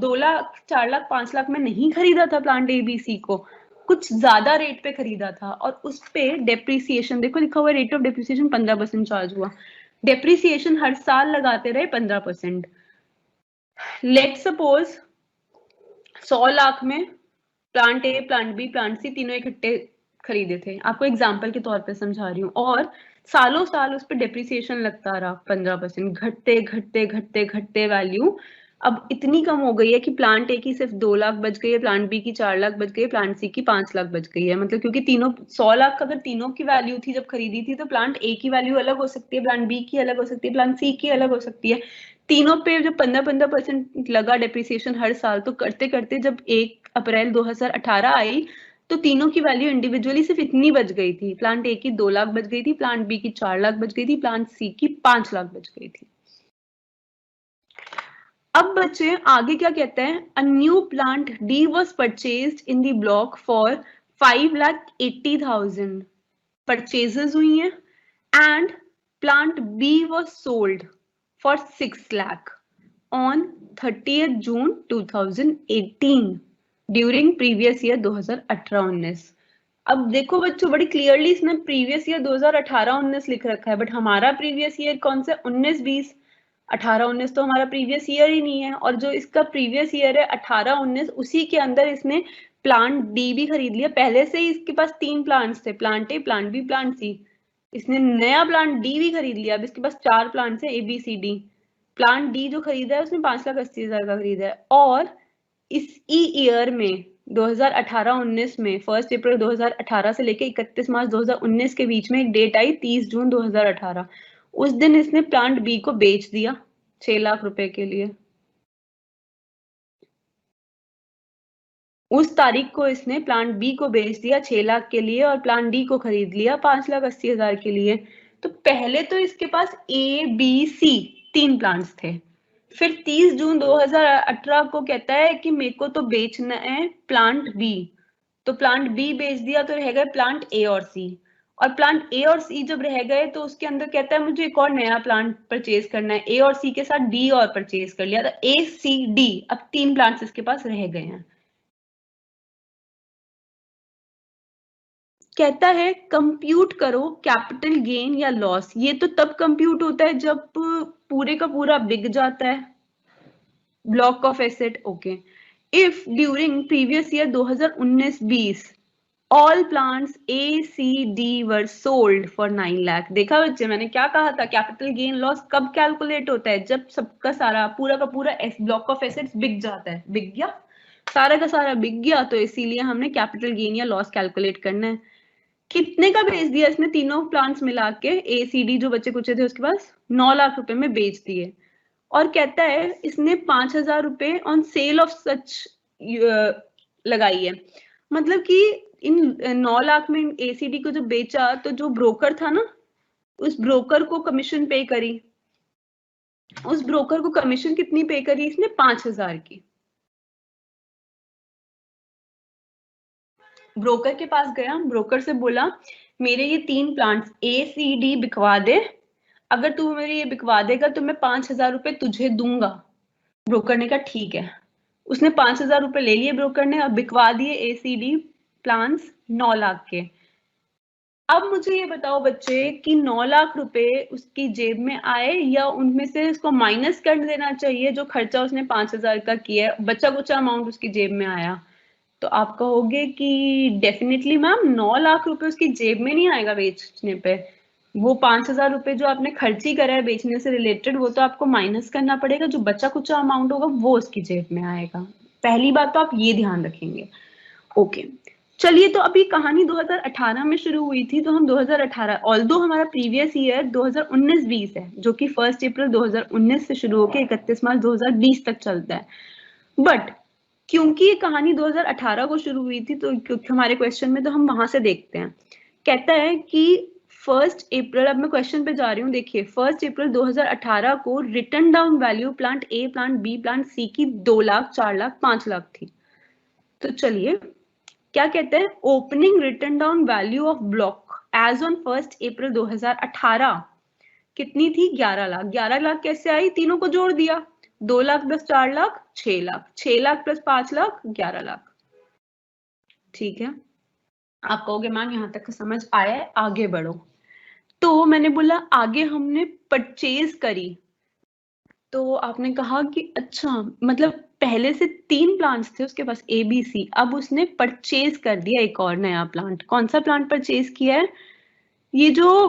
Speaker 1: 2 लाख 4 लाख 5 लाख में नहीं खरीदा था प्लांट एबीसी को, कुछ ज्यादा रेट पे खरीदा था और उस पे डेप्रिसिएशन देखो लिखा हुआ, रेट ऑफ डेप्रिसिएशन 15% चार्ज हुआ। डेप्रिसिएशन हर साल लगाते रहे 15%। लेट सपोज 100 लाख में plant A, plant B, plant सी तीनों इकट्ठे खरीदे थे, आपको एग्जांपल के तौर पे समझा रही हूँ, और सालों साल उस पर डेप्रिसिएशन लगता रहा 15%, घटते घटते घटते घटते वैल्यू अब इतनी कम हो गई है कि प्लांट ए की सिर्फ 2 लाख बच गई है, प्लांट बी की 4 लाख बच गई है, प्लांट सी की 5 लाख बच गई है। मतलब क्योंकि तीनों 100 लाख अगर तीनों की वैल्यू थी जब खरीदी थी, तो प्लांट ए की वैल्यू अलग हो सकती है, प्लांट बी की अलग हो सकती है, प्लांट सी की अलग हो सकती है। तीनों पे जब 15% लगा डेप्रिसिएशन हर साल, तो करते करते जब 1 अप्रैल 2018 आई तो तीनों की वैल्यू इंडिविजुअली सिर्फ इतनी बच गई थी। प्लांट ए की 2 लाख बच गई थी, प्लांट बी की 4 लाख बच गई थी, प्लांट सी की 5 लाख बच गई थी। अब बच्चे आगे क्या कहते हैं, a new plant D was purchased in the block for 5,80,000 purchases हुई हैं and plant B was sold for 6 lakh on 30th June 2018 during previous year 2018-19। अब देखो बच्चों बड़ी क्लियरली इसने प्रीवियस ईयर 2018-19 लिख रखा है, बट हमारा प्रीवियस ईयर कौन सा, 19-20। 18-19 तो हमारा प्रीवियस ईयर ही नहीं है, और जो इसका प्रीवियस ईयर है 18-19 उसी के अंदर इसने प्लांट डी भी खरीद लिया। पहले से ही इसके पास 3 प्लांट्स थे, plant A, plant B, plant सी। इसने नया प्लांट डी भी खरीद लिया। अब इसके पास 4 प्लांट्स है, A B C D. Plant D जो खरीदा है उसने 5,80,000 का खरीदा है, और इस ईयर में 2018-19 में 1 अप्रैल 2018 से लेकर 31 मार्च 2019 के बीच में एक डेट आई 30 जून 2018। उस दिन इसने प्लांट बी को बेच दिया 6 लाख रुपए के लिए। उस तारीख को इसने प्लांट बी को बेच दिया 6 लाख के लिए और प्लांट डी को खरीद लिया 5,80,000 के लिए। तो पहले तो इसके पास ए बी सी 3 प्लांट्स थे, फिर 30 जून 2018 को कहता है कि मेरे को तो बेचना है प्लांट बी, तो प्लांट बी बेच दिया, तो रह गए प्लांट ए और सी। और प्लांट ए और सी जब रह गए तो उसके अंदर कहता है मुझे एक और नया प्लांट परचेज करना है, ए और सी के साथ डी और परचेज कर लिया, तो ए सी डी अब 3 प्लांट्स इसके पास रह गए हैं। कहता है कंप्यूट करो कैपिटल गेन या लॉस। ये तो तब कंप्यूट होता है जब पूरे का पूरा बिक जाता है block of asset. Okay, if during previous year 2019-20 all plants A C D were sold for 9 lakh. देखा बच्चे मैंने क्या कहा था, कैपिटल गेन लॉस कब कैलकुलेट होता है, जब सबका सारा पूरा का पूरा ब्लॉक ऑफ एसेट्स बिक जाता है। बिक गया, सारा का सारा बिक गया, तो इसीलिए हमने कैपिटल गेन या लॉस कैलकुलेट करना है। कितने का बेच दिया इसने, तीनों प्लांट्स मिला के ए सी डी जो बच्चे कुछ थे उसके पास 9 लाख रुपए में बेच दिए। और कहता है इसने 5,000 रुपए ऑन सेल ऑफ सच लगाई है। मतलब कि इन 9 लाख में एसीडी को जो बेचा, तो जो ब्रोकर था ना, उस ब्रोकर को कमीशन पे करी। उस ब्रोकर को कमीशन कितनी पे करी इसने, 5,000 की। ब्रोकर के पास गया, ब्रोकर से बोला मेरे ये 3 प्लांट्स ए सी डी बिकवा दे, अगर तू मेरे ये बिकवा देगा तो मैं 5,000 रुपए तुझे दूंगा। ब्रोकर ने कहा ठीक है। उसने 5,000 रुपए ले लिए ब्रोकर ने, अब बिकवा दिए ए सी डी प्लांट्स 9 लाख के। अब मुझे ये बताओ बच्चे कि 9 लाख रुपए उसकी जेब में आए या उनमें से उसको माइनस कर देना चाहिए जो खर्चा उसने 5,000 का किया है, बचा कुछ अमाउंट उसकी जेब में आया। तो आप कहोगे कि डेफिनेटली मैम 9 लाख रुपए उसकी जेब में नहीं आएगा बेचने पे, वो 5,000 रुपए जो आपने खर्ची करा है बेचने से रिलेटेड वो तो आपको माइनस करना पड़ेगा, जो बचा कुचा अमाउंट होगा वो उसकी जेब में आएगा। पहली बात तो आप ये ध्यान रखेंगे। ओके, चलिए तो अभी कहानी 2018 में शुरू हुई थी, तो हम 2018 ऑल्दो हमारा प्रीवियस ईयर 2019-20 है, जो कि 1 अप्रैल 2019 से शुरू होकर 31 मार्च 2020 तक चलता है। बट क्योंकि ये कहानी 2018 को शुरू हुई थी तो क्योंकि हमारे क्वेश्चन में, तो हम वहां से देखते हैं। कहता है कि 1 अप्रैल, अब मैं क्वेश्चन पे जा रही हूँ, देखिए 1 अप्रैल 2018 को return down value plant A, plant B, plant C की 2 लाख, 4 लाख, 5 लाख थी। तो चलिए क्या कहते हैं, opening return down value of block as on 1 April 2018 कितनी थी, 11 लाख। 11 लाख कैसे आई, तीनों को जोड़ दिया, 2 लाख प्लस 4 लाख 6 लाख, 6 लाख प्लस 5 लाख 11 लाख। ठीक है, आप कहोगे मैम यहाँ तक समझ आया है, आगे बढ़ो। तो मैंने बोला आगे हमने परचेज करी, तो आपने कहा कि अच्छा मतलब पहले से 3 प्लांट्स थे उसके पास ए बी सी, अब उसने परचेज कर दिया एक और नया प्लांट। कौन सा प्लांट परचेज किया है, ये जो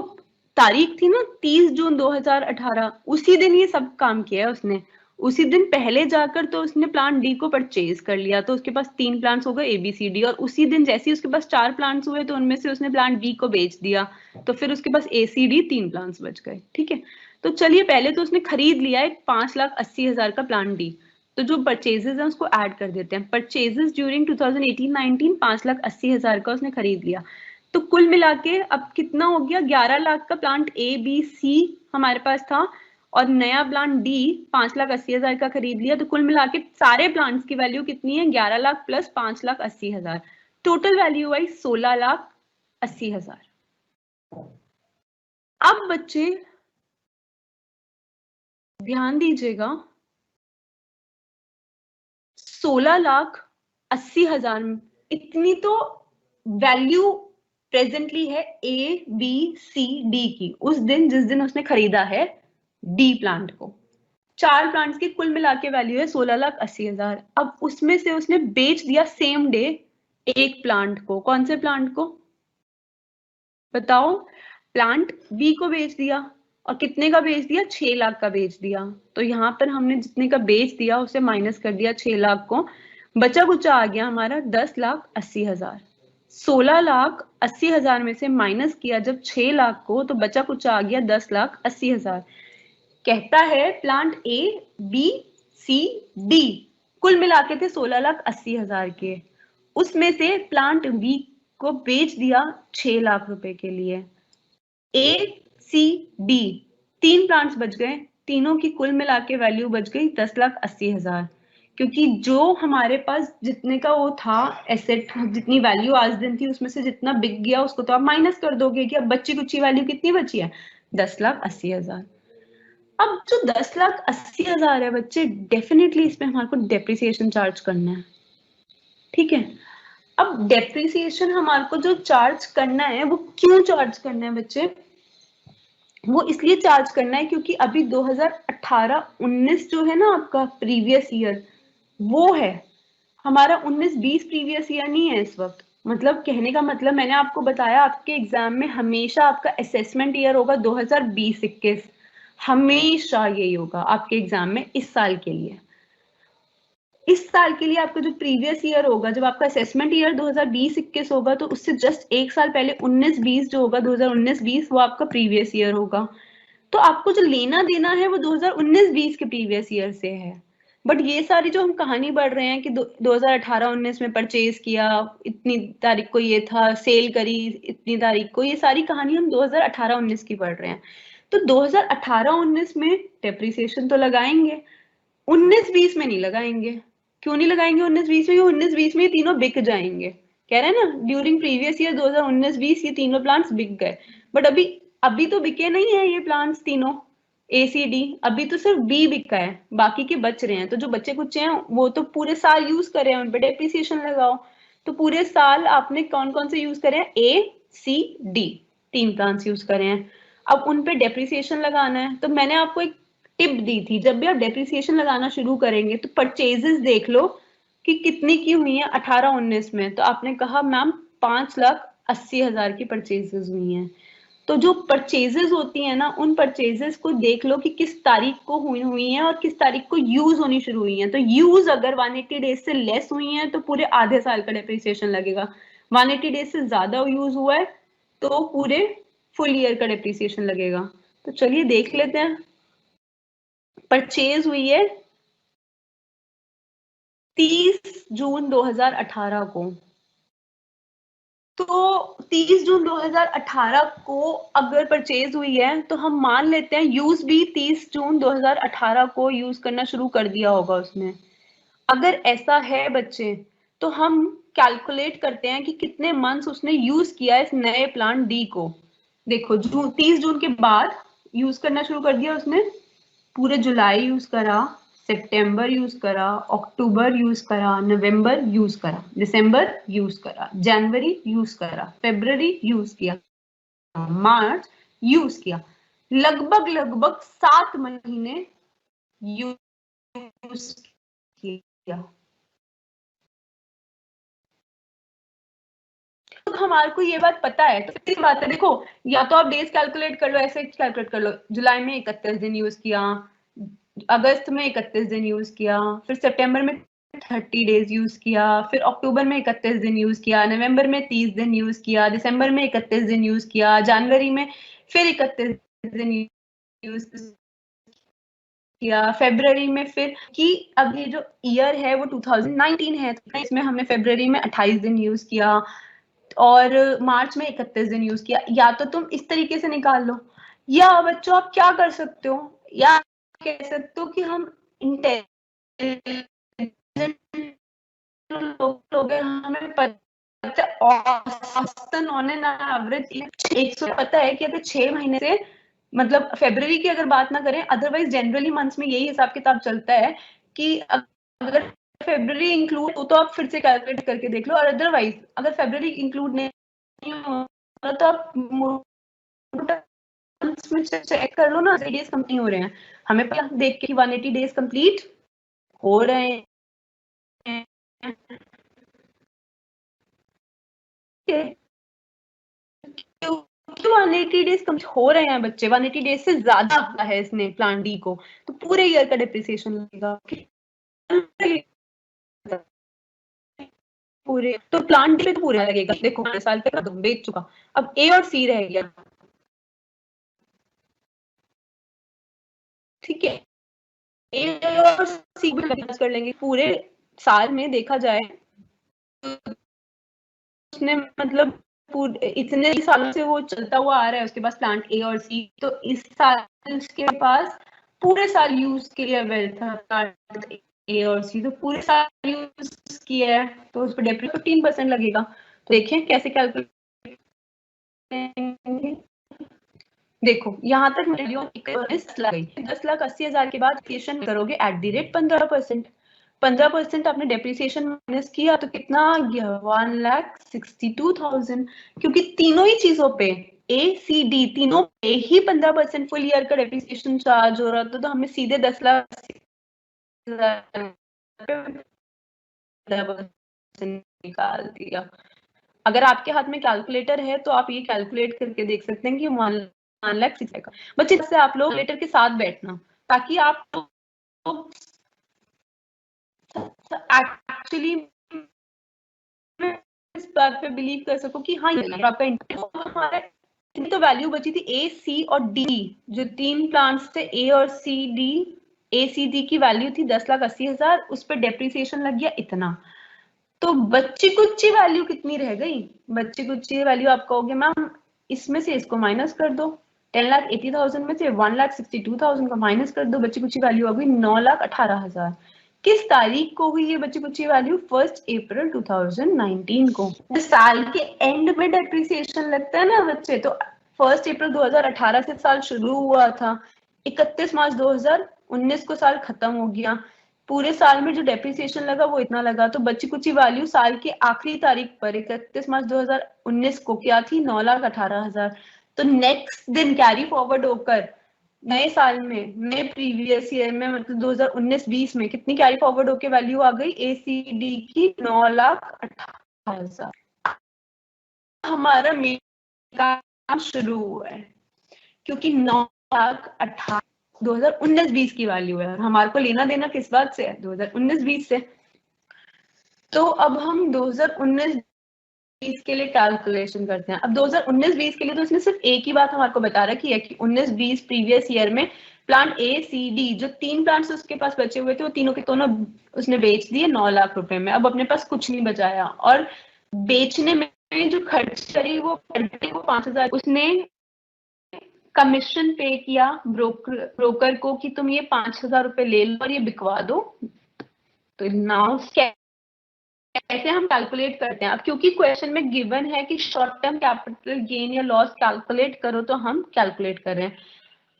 Speaker 1: तारीख थी ना 30 जून 2018, उसी दिन ये सब काम किया है उसने। उसी दिन पहले जाकर तो उसने प्लांट डी को परचेज कर लिया, तो उसके पास 3 प्लांट्स हो गए ए बी सी डी, और उसी दिन जैसे ही उसके पास 4 प्लांट्स हुए तो उनमें से उसने प्लांट डी को बेच दिया, तो फिर उसके पास ए सी डी 3 प्लांट्स बच गए। ठीक है, तो चलिए पहले तो उसने खरीद लिया एक 5,80,000 का प्लांट डी, तो जो परचेजेस हैं उसको ऐड कर देते हैं। परचेजेस ड्यूरिंग 2018-19 5,80,000 का उसने खरीद लिया, तो कुल मिला के अब कितना हो गया, 11 लाख का प्लांट ए बी सी हमारे पास था, और नया प्लांट डी 5,80,000 का खरीद लिया, तो कुल मिला के सारे प्लांट्स की वैल्यू कितनी है, 11 लाख प्लस 5,80,000, टोटल वैल्यू आई 16,80,000। अब बच्चे ध्यान दीजिएगा, 16,80,000 इतनी तो वैल्यू प्रेजेंटली है ए बी सी डी की, उस दिन जिस दिन उसने खरीदा है डी प्लांट को। 4 प्लांट्स की कुल मिला के वैल्यू है 16,80,000। अब उसमें से उसने बेच दिया सेम डे एक प्लांट को, कौन से प्लांट को बताओ, प्लांट बी को बेच दिया, और कितने का बेच दिया, 6 लाख का बेच दिया। तो यहाँ पर हमने जितने का बेच दिया उसे माइनस कर दिया 6 लाख को, बचा कुचा आ गया हमारा 10,80,000। 16,80,000 में से माइनस किया जब 6 लाख को, तो बचा कुचा आ गया 10,80,000। कहता है plant A B C D कुल मिला के थे 16,80,000 के, उसमें से प्लांट बी को बेच दिया 6 लाख रुपए के लिए। ए सी डी 3 प्लांट्स बच गए, तीनों की कुल मिला के वैल्यू बच गई 10,80,000, क्योंकि जो हमारे पास जितने का वो था एसेट, जितनी वैल्यू आज दिन थी उसमें से जितना बिक गया उसको तो आप माइनस कर दोगे कि अब बची कुची वैल्यू कितनी बची है, 10,80,000। अब जो 10,80,000 है बच्चे, डेफिनेटली इसमें हमारे को डेप्रिसिएशन चार्ज करना है। ठीक है, अब डेप्रिसिएशन हमारे को जो चार्ज करना है वो क्यों चार्ज करना है बच्चे, वो इसलिए चार्ज करना है क्योंकि अभी 2018-19 जो है ना आपका प्रीवियस ईयर, वो है हमारा 19-20 प्रीवियस ईयर नहीं है इस वक्त। मतलब कहने का मतलब मैंने आपको बताया, आपके एग्जाम में हमेशा आपका असेसमेंट ईयर होगा 2020-21, हमेशा यही होगा आपके एग्जाम में इस साल के लिए। इस साल के लिए आपका जो प्रीवियस ईयर होगा, जब आपका असेसमेंट ईयर 2020-21 होगा, तो उससे जस्ट एक साल पहले 19-20 जो होगा, 2019-20 वो आपका प्रीवियस ईयर होगा। तो आपको जो लेना देना है वो 2019-20 के प्रीवियस ईयर से है। बट ये सारी जो हम कहानी बढ़ रहे हैं कि 2018-19 में परचेज किया, इतनी तारीख को ये था, सेल करी इतनी तारीख को, ये सारी कहानी हम 2018-19 की पढ़ रहे हैं। तो 2018-19 में डेप्रिसिएशन तो लगाएंगे, 19-20 में नहीं लगाएंगे। क्यों नहीं लगाएंगे 19-20 में, 19-20 में ये तीनों बिक जाएंगे। कह रहे हैं ना ड्यूरिंग प्रीवियस ईयर 2019-20 ये तीनों प्लांट्स बिक गए, बट अभी तो बिके नहीं है ये प्लांट्स तीनों ए सी डी, अभी तो सिर्फ बी बिका है, बाकी के बच रहे हैं। तो जो बच्चे कुचे हैं वो तो पूरे साल यूज कर रहे हैं, उन पे डेप्रिसिएशन लगाओ। तो पूरे साल आपने कौन कौन से यूज करे हैं, ए सी डी 3 प्लांट्स यूज करे हैं, अब उन पे डेप्रिसिएशन लगाना है। तो मैंने आपको एक टिप दी थी, जब भी आप डेप्रिसिएशन लगाना शुरू करेंगे तो परचेजेस देख लो कि कितनी की हुई है 18-19 में, तो आपने कहा मैम 5,80,000 की परचेजेस हुई हैं। तो जो परचेजेस होती है ना, उन परचेजेस को देख लो कि किस तारीख को हुई हैं और किस तारीख को यूज होनी शुरू हुई हैं। तो यूज अगर 180 डेज से लेस हुई हैं तो पूरे आधे साल का डेप्रिसिएशन लगेगा, 180 डेज से ज्यादा यूज हुआ है तो पूरे फुल ईयर का डेप्रिसिएशन लगेगा। तो चलिए देख लेते हैं। परचेज हुई है 30 जून 2018 को, तो 30 जून 2018 को अगर परचेज हुई है तो हम मान लेते हैं यूज भी 30 जून 2018 को यूज करना शुरू कर दिया होगा उसने। अगर ऐसा है बच्चे, तो हम कैलकुलेट करते हैं कि कितने मंथ्स उसने यूज किया इस नए प्लान डी को। देखो 30 जून के बाद यूज करना शुरू कर दिया उसने, पूरे जुलाई यूज करा, सितंबर यूज करा, अक्टूबर यूज करा, नवंबर यूज करा, दिसंबर यूज करा, जनवरी यूज करा, फरवरी यूज किया, मार्च यूज किया, लगभग 7 महीने यूज किया। तो हमारे को ये बात पता है, तो किस बात है, देखो या तो आप डेज कैलकुलेट कर लो, ऐसे कैलकुलेट कर लो, जुलाई में 31 दिन यूज किया, अगस्त में 31 दिन यूज किया, फिर सितंबर में 30 डेज यूज किया, फिर अक्टूबर में 31 दिन यूज किया, नवंबर में 30 दिन यूज किया, दिसंबर में 31 दिन यूज किया, जनवरी में फिर 31 दिन यूज किया, फरवरी में फिर कि अब ये जो ईयर है वो 2019 है, तो इसमें हमने फरवरी में 28 दिन यूज किया और मार्च में 31 दिन यूज किया। या तो तुम इस तरीके से निकाल लो, या बच्चों आप क्या कर सकते हो, या कह सकते हो कि हम लोग हैं, हमें पता औसतन ऑन एन एवरेज 100 पता है कि अगर 6 महीने से, मतलब फरवरी की अगर बात ना करें, अदरवाइज जनरली मंथ्स में यही हिसाब किताब चलता है कि अगर फरवरी इंक्लूड हो तो आप फिर से कैलकुलेट करके देख लो, और अदरवाइज अगर फरवरी इंक्लूड नहीं हो तो आप मंथ्स में चेक कर लो ना, डेज कंप्लीट हो रहे हैं, हमें पता देख के 180 डेज कंप्लीट हो रहे हैं। क्यों 180 डेज कम हो रहे हैं बच्चे, 180 डेज से ज्यादा है इसने प्लान डी को, तो पूरे ईयर का डिप्रिसिएशन लगेगा पूरे, तो प्लान डी पे तो पूरा लगेगा। देखो 5 साल तक बेच चुका, अब ए और सी रह गया, ठीक है, ए और सी भी कर लेंगे पूरे साल में देखा जाए, उसने मतलब इतने सालों से वो चलता हुआ आ रहा है उसके पास प्लांट ए और सी, तो इस साल उसके पास पूरे साल यूज के लिए अवेल था प्लांट ए और सी, तो पूरे साल यूज किया है तो उस पर डेप्रिसिएशन 15% लगेगा। तो देखें कैसे कैलकुलेट, देखो यहाँ तक मेरी 10,80,000 के बाद डेप्रिसिएशन करोगे एट द रेट 15%, 15% आपने डेप्रिसिएशन माइनस किया तो कितना आ गया 1,62,000, क्योंकि तीनों ही चीजों पे ए सी डी तीनों पे ही 15% फुल ईयर का डेप्रिसिएशन चार्ज हो रहा था, तो हमें सीधे 10,80,000 निकाल दिया। अगर आपके हाथ में कैलकुलेटर है तो आप ये कैलकुलेट करके देख सकते हैं कि 1,60,000 का बच्चे से आप लोग कैलकुलेटर के साथ बैठना, ताकि आप एक्चुअली इस बात पे बिलीव कर सको कि हाँ ये आपका हमारा तो वैल्यू बची थी ए सी और डी, जो 3 प्लांट्स थे ए और सी डी, ए सी डी की वैल्यू थी 10,80,000, उस पर डेप्रिसिएशन लग गया इतना, तो बच्ची कुच्ची वैल्यू कितनी रह गई, बच्ची कुच्ची वैल्यू आप कहोगे मैम इसमें से इसको माइनस कर दो, 10,80,000 में से 1,62,000 का माइनस कर दो, बच्ची कुच्ची वैल्यू आ गई 9,18,000। किस तारीख को हुई ये बच्ची कुच्ची वैल्यू, 1 अप्रैल 2019 को। साल के एंड में डेप्रिसिएशन लगता है ना बच्चे, तो 1 अप्रैल 2018 से साल शुरू हुआ था, 31 मार्च 2019 को साल खत्म हो गया, पूरे साल में जो डेप्रिसिएशन लगा वो इतना लगा, तो बच्ची कुची वैल्यू साल के आखिरी तारीख पर 31 मार्च 2019 को क्या थी 9,18,000। तो नेक्स्ट दिन कैरी फॉरवर्ड होकर नए साल में, नए प्रीवियस ईयर में, मतलब 2019-20 में कितनी कैरी फॉरवर्ड होके वैल्यू आ गई ACD की 9,18,000। हमारा मेन काम शुरू हुआ है क्योंकि 9,18,000 2019-20 की वैल्यू है और हमारे को लेना देना किस बात से है, 2019-20 से। तो अब हम 2019-20 के लिए कैलकुलेशन करते हैं। अब 2019-20 के लिए तो इसने सिर्फ एक ही बात हमारे को बता रखी है कि 19-20 प्रीवियस ईयर में प्लांट ACD जो 3 प्लांट्स उसके पास बचे हुए थे वो तीनों के दोनों उसने बेच दिए 9 लाख रुपए में। अब अपने पास कुछ नहीं बचाया और बेचने में जो खर्च करी वो 5,000 उसने कमीशन पे किया ब्रोकर को कि तुम ये 5,000 रुपए ले लो और ये बिकवा दो। तो नाउ कैसे हम कैलकुलेट करते हैं? अब क्योंकि क्वेश्चन में गिवन है कि शॉर्ट टर्म कैपिटल गेन या लॉस कैलकुलेट करो, तो हम कैलकुलेट कर रहे हैं।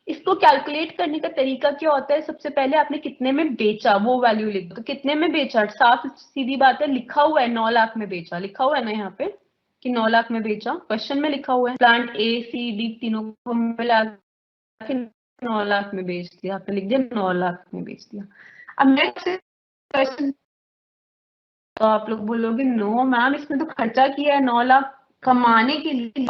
Speaker 1: इसको कैलकुलेट करने का तरीका क्या होता है? सबसे पहले आपने कितने में बेचा वो वैल्यू लिख दो। तो कितने में बेचा, साफ सीधी बात है, लिखा हुआ है 9 लाख में बेचा, लिखा हुआ है ना यहाँ पे कि 9 लाख में बेचा, क्वेश्चन में लिखा हुआ है। प्लांट ACD तीनों को मिला के 9 लाख में बेच दिया, आपने लिख दिया 9 लाख में बेच दिया। अब नेक्स्ट क्वेश्चन, तो आप लोग बोलोगे नो मैम इसमें तो खर्चा किया है 9 लाख कमाने के लिए,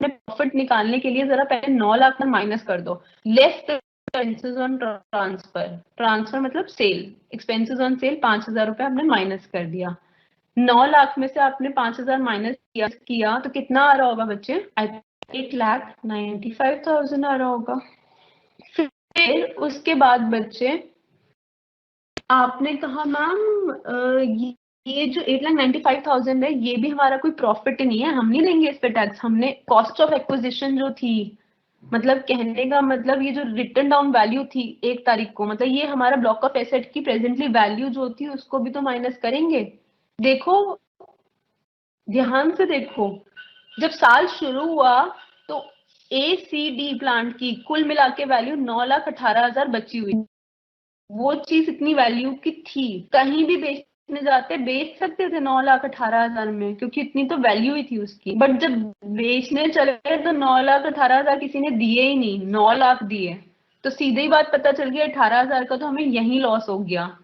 Speaker 1: प्रॉफिट निकालने के लिए जरा पहले 9 लाख में माइनस कर दो। Less expenses on transfer, transfer मतलब सेल, एक्सपेंसेस ऑन सेल 5,000 रुपए आपने माइनस कर दिया। 9 लाख में से आपने 5,000 माइनस किया तो कितना आ रहा होगा बच्चे? 8,95,000 आ रहा होगा। फिर उसके बाद बच्चे आपने कहा मैम ये जो 8,95,000 है ये भी हमारा कोई प्रॉफिट नहीं है, हम नहीं लेंगे इस पे टैक्स। हमने कॉस्ट ऑफ एक्विजिशन जो थी, मतलब कहने का मतलब ये जो रिटर्न डाउन वैल्यू थी 1 तारीख को, मतलब ये हमारा ब्लॉक ऑफ एसेट की प्रेजेंटली वैल्यू जो थी उसको भी तो माइनस करेंगे। देखो ध्यान से देखो, जब साल शुरू हुआ तो ACD प्लांट की कुल मिला के वैल्यू 9,18,000 बची हुई, वो चीज इतनी वैल्यू की थी, कहीं भी बेचने जाते बेच सकते थे 9,18,000 में क्योंकि इतनी तो वैल्यू ही थी उसकी। बट जब बेचने चले तो 9,18,000 किसी ने दिए ही नहीं, 9 लाख दिए। तो सीधे ही बात पता चल गई 18,000 का तो हमें यही लॉस हो गया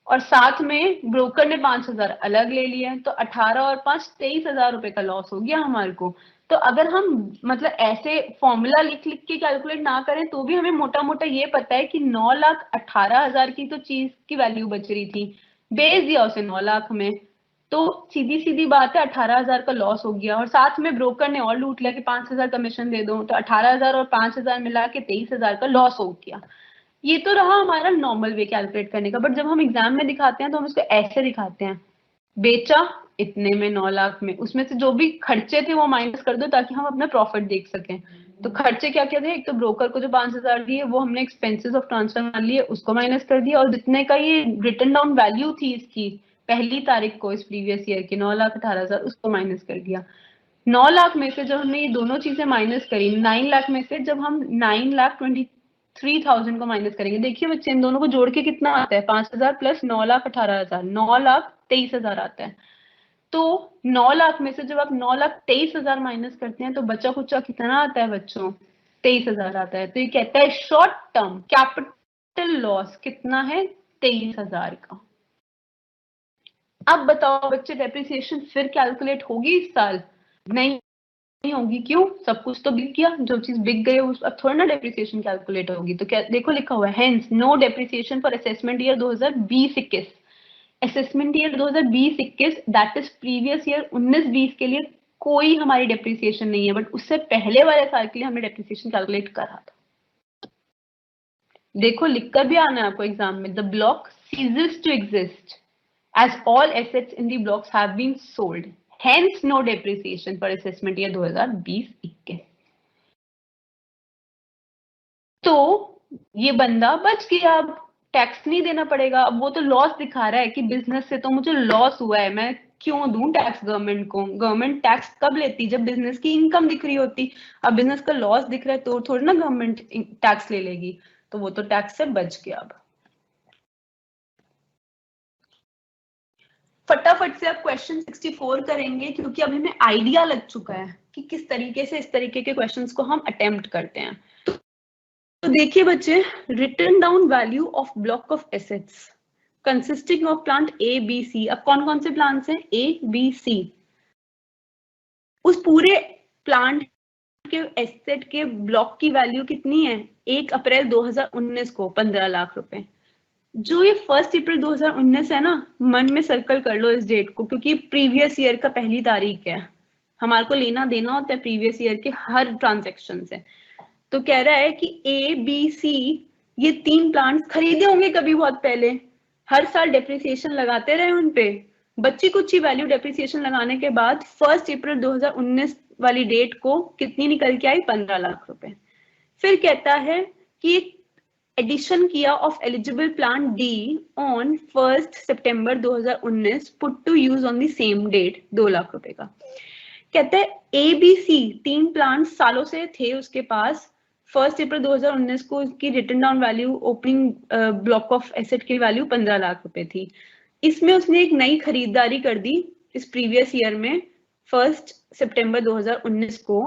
Speaker 1: और साथ में ब्रोकर ने 5,000 अलग ले लिए, तो 18 और 5 23,000 रुपए का लॉस हो गया हमारे को। तो अगर हम मतलब ऐसे फॉर्मूला लिख लिख के कैलकुलेट ना करें तो भी हमें मोटा मोटा ये पता है कि 9,18,000 की तो चीज की वैल्यू बच रही थी, बेच दिया उसे 9 लाख में, तो सीधी सीधी बात है 18,000 का लॉस हो गया और साथ में ब्रोकर ने और लूट लिया कि 5,000 कमीशन दे दो, तो 18,000 और 5,000 मिला के 23,000 का लॉस हो गया। ये तो रहा हमारा नॉर्मल वे कैलकुलेट करने का। बट जब हम एग्जाम में दिखाते हैं तो हम इसको ऐसे दिखाते हैं, बेचा इतने में 9 लाख में, उसमें से जो भी खर्चे थे वो माइनस कर दो ताकि हम अपना प्रॉफिट देख सकें। तो खर्चे क्या क्या थे? एक तो ब्रोकर को जो 5,000 दिए वो हमने एक्सपेंसेस ऑफ ट्रांसफर मान लिए, उसको माइनस कर दिया, और जितने का ये रिटर्न डाउन वैल्यू थी इसकी 1 तारीख को इस प्रीवियस ईयर की 9,18,000 उसको माइनस कर दिया। 9 लाख में से जब हमने ये दोनों चीजें माइनस करी, 9 लाख में से जब हम 9,23,000 को माइनस करेंगे, देखिए बच्चे इन दोनों को जोड़ के कितना आता है? 5,000 प्लस 9,18,000, 9,23,000 आता है। तो 9 लाख में से जब आप 9,23,000 माइनस करते हैं तो बचा कुचा कितना आता है बच्चों? 23,000 आता है। तो ये कहता है शॉर्ट टर्म कैपिटल लॉस कितना है? 23,000 का। अब बताओ बच्चे, डेप्रिसिएशन फिर कैलकुलेट होगी इस साल? नहीं होगी। क्यों? सब कुछ तो बिक गया, जो चीज बिक गई उस अब थोड़ा ना डेप्रिसिएशन कैलकुलेट होगी। तो क्या देखो लिखा हुआ है, hence no depreciation for assessment year 2020-21। Assessment year 2020-21 that is previous year 19-20 के लिए कोई हमारी डेप्रिसिएशन नहीं है, बट उससे पहले वाले साल के लिए हमने डेप्रिसिएशन कैलकुलेट करा था। देखो लिखकर भी आना है आपको एग्जाम में, the block ceases to exist as all assets in the blocks have been sold, hence no depreciation for assessment year 2020-21। तो ये बंदा बच गया, अब टैक्स नहीं देना पड़ेगा। अब वो तो लॉस दिखा रहा है कि बिजनेस से तो मुझे लॉस हुआ है, मैं क्यों दूं टैक्स गवर्नमेंट को? गवर्नमेंट टैक्स कब लेती? जब बिजनेस की इनकम दिख रही होती। अब बिजनेस का लॉस दिख रहा है तो थोड़ी ना गवर्नमेंट टैक्स ले लेगी, तो वो तो टैक्स से बच गया। अब फटाफट से आप क्वेश्चन 64 करेंगे क्योंकि अभी हमें आइडिया लग चुका है कि किस तरीके से इस तरीके के क्वेश्चंस को हम अटेम्प्ट करते हैं। तो देखिए बच्चे, written down value of block of assets consisting of plant A B C. अब कौन कौन से प्लांट्स हैं? A B C. उस पूरे प्लांट के एसेट के ब्लॉक की वैल्यू कितनी है? 1 अप्रैल 2019 को 15 लाख रुपए। जो ये 1 अप्रैल 2019 है ना, मन में सर्कल कर लो इस डेट को, क्योंकि प्रीवियस ईयर का पहली तारीख है। हमारे को लेना देना होता है प्रीवियस ईयर के हर ट्रांजेक्शन से। तो कह रहा है कि ए बी सी ये 3 प्लांट्स खरीदे होंगे कभी बहुत पहले, हर साल डेप्रिसिएशन लगाते रहे उन पे, बच्ची कुछ ही वैल्यू डेप्रिसिएशन लगाने के बाद 1 अप्रैल 2019 वाली डेट को कितनी निकल के आई? 15 लाख रुपए। फिर कहता है कि एडिशन किया of eligible plant D on 1 सितंबर 2019 put to use on the same date 2 lakh रुपए का। कहते हैं ए बी सी 3 प्लांट सालों से थे उसके पास। 1 अप्रैल 2019 को उसकी written down value opening block of asset की वैल्यू 15 लाख रुपए थी। इसमें उसने एक नई खरीदारी कर दी इस प्रीवियस ईयर में 1 सितंबर 2019 को।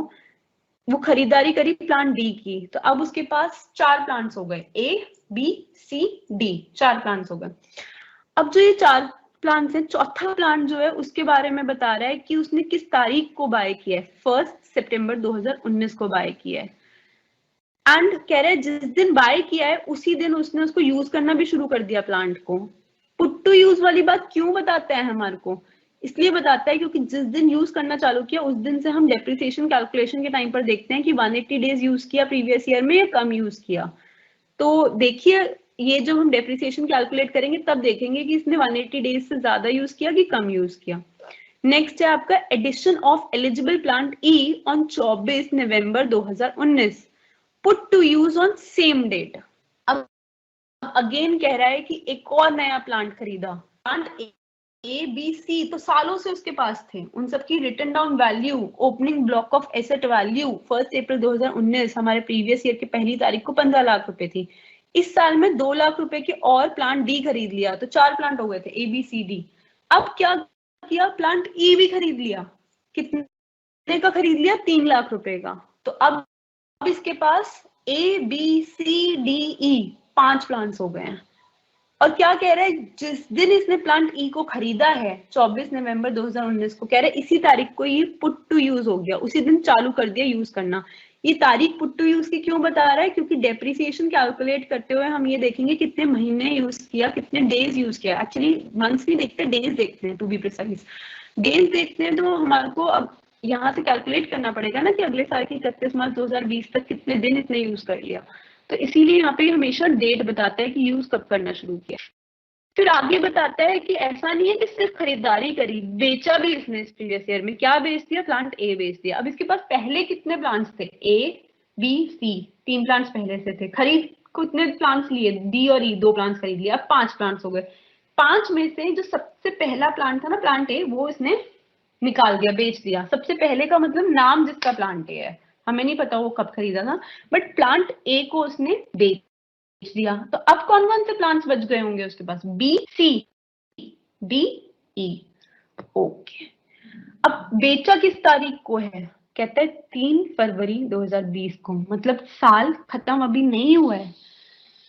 Speaker 1: वो खरीदारी करी प्लांट डी की। तो अब उसके पास 4 प्लांट्स हो गए, A B C D, 4 plants हो गए। अब जो ये 4 प्लांट्स हैं, चौथा प्लांट जो है उसके बारे में बता रहा है कि उसने किस तारीख को बाय किया है? 1 सितंबर 2019 को बाय किया है। एंड कह रहे हैं जिस दिन बाय किया है उसी दिन उसने उसको यूज करना भी शुरू कर दिया प्लांट को। पुट टू यूज वाली बात क्यों बताता है हमारे को? इसलिए बताता है क्योंकि जिस दिन यूज करना चालू किया उस दिन से हम डेप्रिसिएशन कैलकुलेशन के टाइम पर देखते हैं कि 180 डेज यूज किया प्रीवियस ईयर में या कम यूज किया। तो देखिए ये जब हम डेप्रिसिएशन कैलकुलेट करेंगे तब देखेंगे कि इसने 180 डेज से ज्यादा यूज किया कि कम यूज किया। नेक्स्ट है आपका addition of eligible plant E on 24 November 2019 put to use on same date. अब अगेन कह रहा है कि एक और नया प्लांट खरीदा, प्लांट ए बी सी तो सालों से उसके पास थे, उन सबकी written down value opening block of asset value 1 April 2019 हमारे प्रीवियस ईयर की पहली तारीख को 15 लाख रुपए थी। इस साल में 2 लाख रुपए के और प्लांट डी खरीद लिया, तो 4 प्लांट हो गए थे ए बी सी डी। अब क्या किया? प्लांट ई भी खरीद लिया। कितने का खरीद लिया? 3 लाख रुपए का। तो अब इसके पास A B C D E 5 plants हो गए हैं। और क्या कह रहा है? जिस दिन इसने प्लांट ई को खरीदा है 24 नवंबर 2019 को, कह रहे इसी तारीख को ये पुट टू यूज हो गया, उसी दिन चालू कर दिया यूज करना। ये तारीख पुट टू यूज की क्यों बता रहा है? क्योंकि डेप्रिसिएशन कैलकुलेट करते हुए हम ये देखेंगे कितने महीने यूज किया, कितने डेज यूज किया। एक्चुअली मंथ्स नहीं देखते, डेज देखते हैं टू बी प्रिसाइज। डेज देखते हैं तो हमारे को अब यहाँ से कैलकुलेट करना पड़ेगा ना कि अगले साल की 31 मार्च 2020 तक कितने दिन इसने यूज कर लिया। तो इसीलिए यहाँ पे हमेशा डेट बताता है कि यूज कब करना शुरू किया। फिर आगे बताता है कि ऐसा नहीं है कि सिर्फ खरीदारी करी, बेचा भी इसने इस प्रीवियस ईयर में। क्या बेच दिया? प्लांट ए बेच दिया। अब इसके पास पहले कितने प्लांट्स थे? ए बी सी 3 प्लांट्स पहले से थे। खरीद कितने प्लांट्स लिए? डी और ई 2 प्लांट्स खरीद लिए। अब 5 प्लांट्स हो गए। 5 में से जो सबसे पहला प्लांट था ना प्लांट ए, वो इसने निकाल दिया, बेच दिया। सबसे पहले का मतलब नाम जिसका प्लांट ए है, हमें नहीं पता वो कब खरीदा था, बट प्लांट ए को उसने बेच दिया। तो अब कौन कौन से प्लांट्स बच गए होंगे उसके पास? B C D E. Okay, अब बेचा किस तारीख को है? कहता है 3 फरवरी 2020 को, मतलब साल खत्म अभी नहीं हुआ है।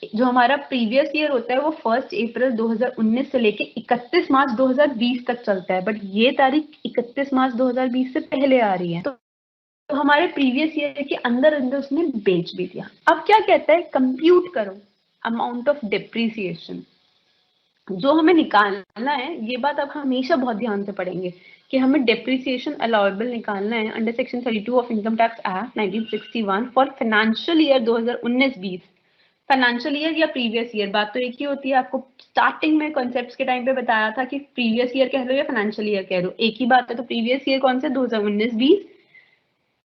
Speaker 1: जो हमारा प्रीवियस ईयर होता है वो 1 अप्रैल 2019 से लेके 31 मार्च 2020 तक चलता है, बट ये तारीख 31 मार्च 2020 से पहले आ रही है। तो हमारे प्रीवियस ईयर के अंदर अंदर उसने बेच भी दिया। अब क्या कहता है? कंप्यूट करो अमाउंट ऑफ डेप्रिसिएशन जो हमें निकालना है। ये बात आप हमेशा बहुत ध्यान से पढ़ेंगे कि हमें डेप्रिसिएशन अलाउएबल निकालना है under section 32 of income tax act 1961 for financial year 2019-20। Financial year या प्रीवियस ईयर, बात तो एक ही होती है। आपको स्टार्टिंग में कॉन्सेप्ट्स के टाइम पे बताया था कि प्रीवियस ईयर कह लो या फाइनेंशियल ईयर कह लो, एक ही बात है। तो प्रीवियस ईयर कौन सा? 2019-20।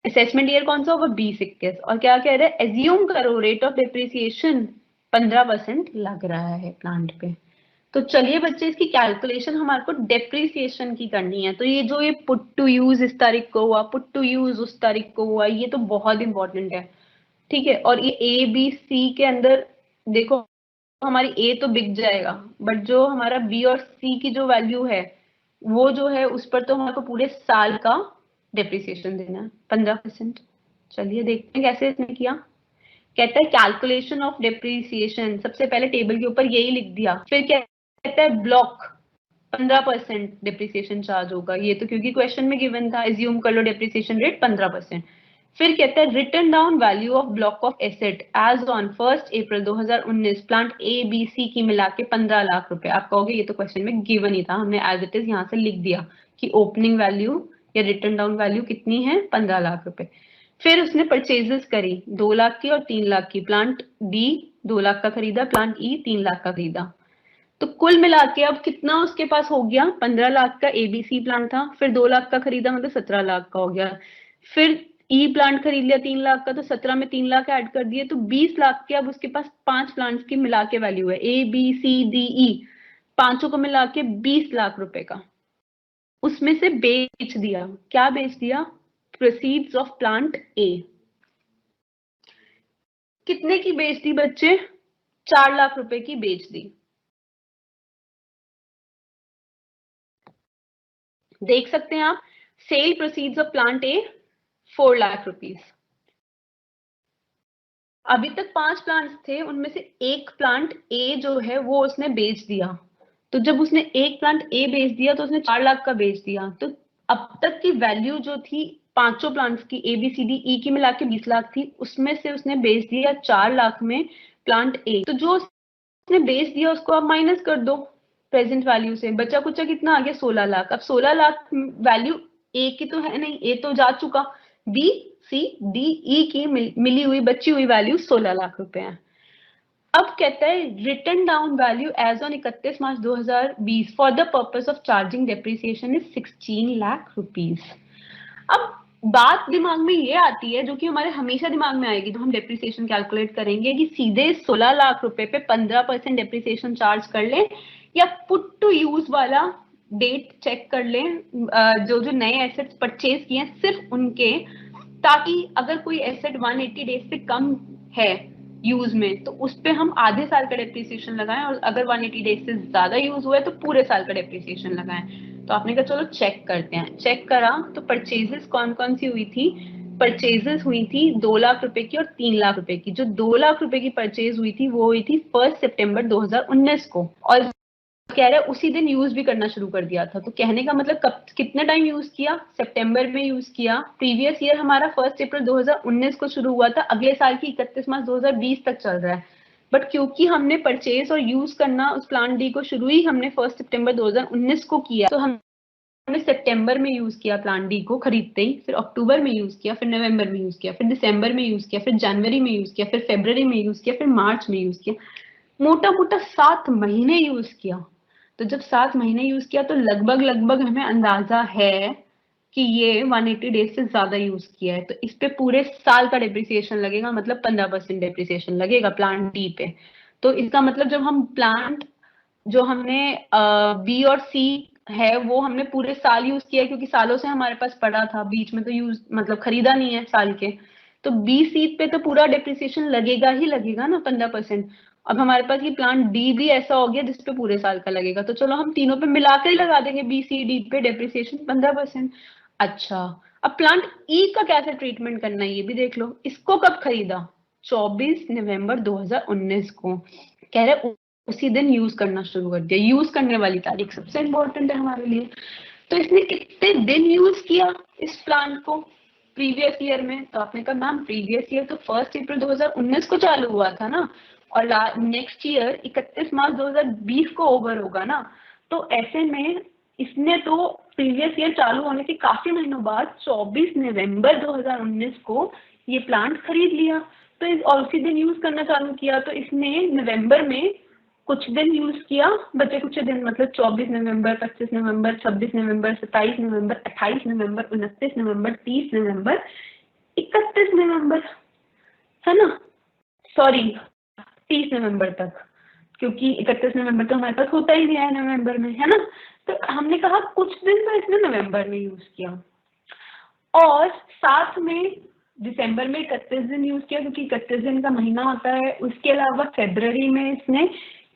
Speaker 1: असेसमेंट ईयर कौन सा होगा? 20-21। और क्या कह रहे हैं? एज्यूम करो रेट ऑफ डेप्रिसिएशन 15% लग रहा है प्लांट पे। तो चलिए बच्चे, इसकी कैलकुलेशन हमारे को डेप्रिसिएशन की करनी है। तो ये जो ये पुट टू यूज इस तारीख को हुआ, पुट टू यूज उस तारीख को हुआ, ये तो बहुत इंपॉर्टेंट है, ठीक है। और ये ए बी सी के अंदर देखो, हमारी ए तो बिक जाएगा, बट जो हमारा बी और सी की जो वैल्यू है वो जो है उस पर तो हमारे को पूरे साल का डेप्रिसिएशन देना है 15%। चलिए देखते हैं कैसे इसने किया। कहता है कैलकुलेशन ऑफ डेप्रिसिएशन, सबसे पहले टेबल के ऊपर यही लिख दिया। फिर कहता है ब्लॉक 15% डेप्रिसिएशन चार्ज होगा, ये तो क्योंकि क्वेश्चन में गिवन था, एज्यूम कर लो डेप्रिसिएशन रेट 15%। फिर कहता है written down value of block of asset as on 1 April 2019 plant A B C की मिला के 15 लाख रुपए। आप कहोगे ये तो क्वेश्चन में गिवन ही था, हमने एज इट इज यहाँ से लिख दिया कि ओपनिंग वैल्यू या रिटन डाउन वैल्यू कितनी है, 15 लाख रुपए। फिर उसने परचेजेस करी 2 लाख की और 3 लाख की। प्लांट डी 2 लाख का खरीदा, प्लांट ई 3 लाख का खरीदा। तो कुल मिला के अब कितना उसके पास हो गया, 15 लाख का एबीसी प्लांट था, फिर 2 लाख का खरीदा मतलब 17 लाख का हो गया। फिर ई प्लांट खरीद लिया 3 लाख का, तो 17 में 3 लाख ऐड कर दिए तो 20 लाख के अब उसके पास 5 प्लांट्स की मिला के वैल्यू है, ए बी सी डी ई, पांचों को मिला के 20 लाख रुपए का। उसमें से बेच दिया, क्या बेच दिया, प्रोसीड्स ऑफ प्लांट ए। कितने की बेच दी बच्चे, 4 लाख रुपए की बेच दी। देख सकते हैं आप, sale proceeds of plant A 4 lakh rupees. अभी तक 5 प्लांट्स थे, उनमें से एक प्लांट ए जो है वो उसने बेच दिया। तो जब उसने एक प्लांट ए बेच दिया तो उसने 4 लाख का बेच दिया। तो अब तक की वैल्यू जो थी पांचों प्लांट्स की ए बी सी डी ई की मिला के 20 लाख थी, उसमें से उसने बेच दिया 4 लाख में प्लांट ए। तो जो उसने बेच दिया उसको आप माइनस कर दो प्रेजेंट वैल्यू से, बचा कुचा कितना आ गया, 16 लाख। अब 16 लाख वैल्यू ए की तो है नहीं, ए तो जा चुका, बी सी डी ई की मिली हुई बची हुई वैल्यू 16 लाख रुपए है। अब कहता है written down value as on 31 March 2020 for the purpose of charging depreciation is 16 lakh rupees. अब बात दिमाग में ये आती है, जो कि हमारे हमेशा दिमाग में आएगी, तो हम डेप्रिसिएशन कैलकुलेट करेंगे कि सीधे 16 लाख रुपए पे 15% डेप्रिसिएशन चार्ज कर ले, या पुट टू यूज वाला डेट चेक कर ले, जो जो नए एसेट्स परचेज किए हैं सिर्फ उनके, ताकि अगर कोई एसेट 180 डेज से कम है यूज में तो उस पे हम आधे साल का डेप्रिसिएशन लगाएं, और अगर 180 डेज से ज्यादा यूज हुआ है तो पूरे साल का डेप्रिसिएशन लगाएं। तो आपने कहा चलो चेक करते हैं। चेक करा तो परचेजेस कौन कौन सी हुई थी, परचेजेस हुई थी 2 लाख रुपए की और 3 लाख रुपए की। जो 2 लाख रुपए की परचेज हुई थी वो हुई थी 1 सितंबर 2019 को, और कह रहे उसी दिन यूज भी करना शुरू कर दिया था। तो कहने का मतलब कब कितने टाइम यूज किया, सितंबर में यूज किया। प्रीवियस ईयर हमारा 1 अप्रैल 2019 को शुरू हुआ था, अगले साल की 31 मार्च 2020 तक चल रहा है। बट क्योंकि हमने परचेज और यूज करना उस प्लान डी को शुरू ही हमने 1 सितंबर 2019 को किया, तो हमने सितंबर में यूज किया प्लान डी को खरीदते ही, फिर अक्टूबर में यूज किया, फिर नवंबर में यूज किया, फिर दिसंबर में यूज किया, फिर जनवरी में यूज किया, फिर फरवरी में यूज किया, फिर मार्च में यूज किया। मोटा मोटा 7 महीने यूज किया। तो जब 7 महीने यूज किया तो लगभग लगभग हमें अंदाजा है कि ये 180 डेज से ज्यादा यूज किया है, तो इस पे पूरे साल का डेप्रिसिएशन लगेगा, मतलब 15% डेप्रिसिएशन लगेगा प्लांट डी पे। तो इसका मतलब जब हम प्लांट जो हमने बी और सी है वो हमने पूरे साल यूज किया, क्योंकि सालों से हमारे पास पड़ा था, बीच में तो यूज मतलब खरीदा नहीं है साल के, तो बी सी पे तो पूरा डेप्रिसिएशन लगेगा ही लगेगा ना 15%। अब हमारे पास ये प्लांट डी भी ऐसा हो गया जिसपे पूरे साल का लगेगा, तो चलो हम तीनों पे मिलाकर ही लगा देंगे, बी सी डी पे डेप्रिसिएशन 15%। अच्छा, अब प्लांट ई का कैसे ट्रीटमेंट करना है ये भी देख लो। इसको कब खरीदा, 24 नवंबर 2019 को। कह रहे उसी दिन यूज करना शुरू कर दिया, यूज करने वाली तारीख सबसे इंपॉर्टेंट है हमारे लिए। तो इसने कितने दिन यूज किया इस प्लांट को प्रीवियस ईयर में, तो आपने कहा मैम प्रीवियस ईयर तो 1 अप्रैल 2019 को चालू हुआ था ना, और नेक्स्ट ईयर 31 मार्च 2020 को ओवर होगा ना, तो ऐसे में इसने तो प्रीवियस ईयर चालू होने के काफी महीनों बाद 24 नवंबर 2019 को ये प्लांट खरीद लिया, तो और उसी दिन यूज करना चालू किया। तो इसने नवंबर में कुछ दिन यूज किया, बचे कुछ दिन, मतलब 24 नवंबर, 25 नवंबर, 26 नवंबर, 27 नवंबर, 28 नवंबर, 29 नवंबर, 30 नवंबर, 31 नवंबर, है ना, सॉरी 30 नवंबर तक, क्योंकि 31 नवंबर तो हमारे पास होता ही नहीं है नवंबर में, है ना। तो हमने कहा कुछ दिन तो इसने नवंबर में यूज किया, और साथ में दिसंबर में 31 दिन यूज किया, क्योंकि 31 दिन का महीना होता है। उसके अलावा फरवरी में इसने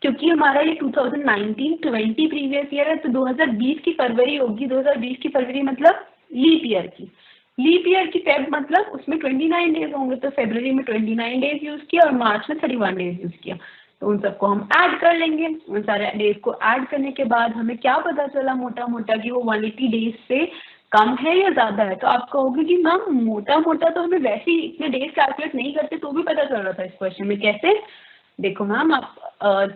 Speaker 1: क्योंकि हमारा ये 2019-20 प्रीवियस ईयर है, तो 2020 की फरवरी होगी। 2020 की फरवरी मतलब लीप ईयर की। लीप ईयर की फेब मतलब उसमें 29 डेज होंगे, तो फरवरी में 29 डेज यूज किया और मार्च में 31 डेज यूज किया। तो उन सबको हम ऐड कर लेंगे। उन सारे डेज को ऐड करने के बाद हमें क्या पता चला मोटा मोटा कि वो 180 डेज से कम है या ज्यादा है। तो आप कहोगे कि मैम मोटा मोटा तो हमें वैसे ही इतने डेज कैलकुलेट नहीं करते तो भी पता चल रहा था इस क्वेश्चन में। कैसे? देखो मैम, आप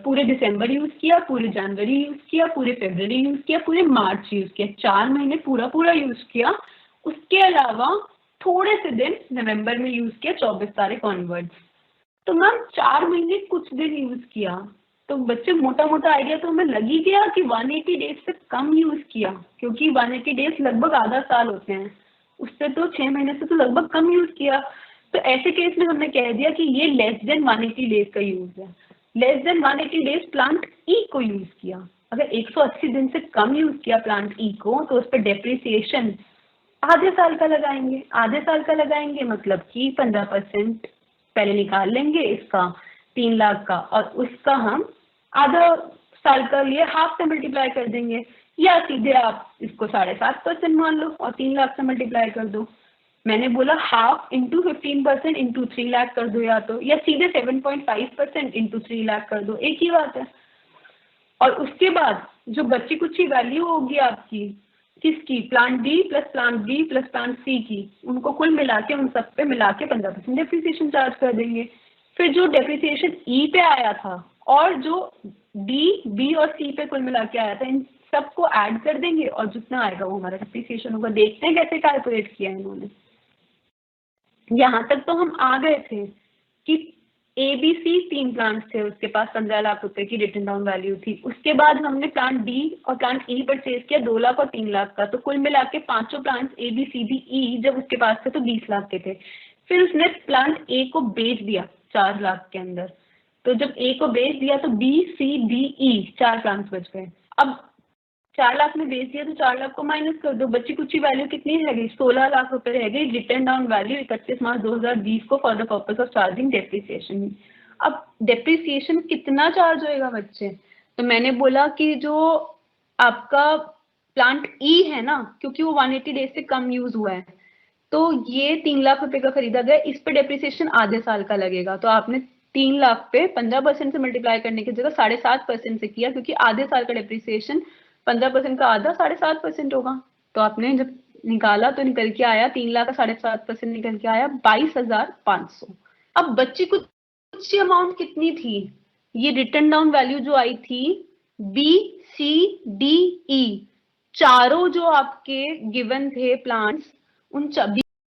Speaker 1: पूरे दिसंबर यूज किया, पूरे जनवरी यूज किया, पूरे फरवरी यूज किया, पूरे मार्च यूज किया, 4 महीने पूरा पूरा यूज किया। उसके अलावा थोड़े से दिन नवंबर में यूज किया, 24 तारीख ऑनवर्ड्स। तो मैम 4 महीने कुछ दिन यूज किया, तो बच्चे मोटा मोटा आइडिया तो हमें लग ही गया कि 180 डेज से कम यूज किया, क्योंकि 180 डेज लगभग आधा साल होते हैं, उससे तो 6 महीने से तो लगभग कम यूज किया। तो ऐसे केस में हमने कह दिया कि ये लेस देन 180 डेज का यूज है। लेस देन 180 डेज प्लांट ई को यूज किया। अगर 180 दिन से कम यूज किया प्लांट ई को, तो उस पर डेप्रिसिएशन आधे साल का लगाएंगे। आधे साल का लगाएंगे मतलब कि 15% पहले निकाल लेंगे इसका 3 लाख का, और उसका हम आधा साल का लिए हाफ से मल्टीप्लाई कर देंगे, या सीधे आप इसको 7.5% मान लो और 3 लाख से मल्टीप्लाई कर दो। मैंने बोला हाफ इंटू 15% इंटू 3 लाख कर दो, या सीधे 7.5% इंटू 3 लाख कर दो, एक ही बात है। और उसके बाद जो बच्ची कुची वैल्यू होगी आपकी किसकी, plant D plus plant B plus plant C की, उनको कुल मिला के उन सब पे मिला के 15% डेप्रिसिएशन चार्ज कर देंगे। फिर जो डेप्रिसिएशन ई पे आया था और जो डी बी और सी पे कुल मिला के आया था, इन सबको ऐड कर देंगे और जितना आएगा वो हमारा डेप्रिसिएशन होगा। देखते हैं कैसे कैलकुलेट किया इन्होंने। यहाँ तक तो हम आ गए थे कि ABC 3 प्लांट्स थे, उसके पास 15 लाख रुपए की रिटन डाउन वैल्यू थी। उसके बाद हमने प्लांट डी और प्लांट ई परचेज किया 2 लाख और 3 लाख का, तो कुल मिला के पांचों प्लांट्स ABCDE जब उसके पास थे तो 20 लाख के थे। फिर उसने प्लांट ए को बेच दिया 4 लाख के अंदर। तो जब ए को बेच दिया तो BCDE 4 प्लांट्स बच गए। अब 4 लाख में बेच दिया तो 4 लाख को माइनस कर दो, बच्ची कुछ वैल्यू कितनी रह गई, 16 लाख रुपए रह गई रिटर्न डाउन वैल्यू 31 मार्च 2020 को for the purpose of charging depreciation. अब डेप्रिसिएशन कितना चार्ज होएगा बच्चे? तो मैंने बोला कि जो आपका प्लांट ई है ना, क्योंकि वो 180 डेज से कम यूज हुआ है, तो ये 3 लाख रुपए का खरीदा गया, इस पे डेप्रिसिएशन आधे साल का लगेगा। तो आपने 3 लाख पे 15% से मल्टीप्लाई करने की जगह 7.5% से किया, क्योंकि आधे साल का डेप्रिसिएशन 15% का आधा 7.5% होगा। तो आपने जब निकाला तो निकल के आया 3 लाख का 7.5% निकल के आया 22,500। अब बच्ची कुछ अमाउंट कितनी थी, ये रिटर्न डाउन वैल्यू जो आई थी BCDE चारों जो आपके गिवन थे प्लांट्स, उन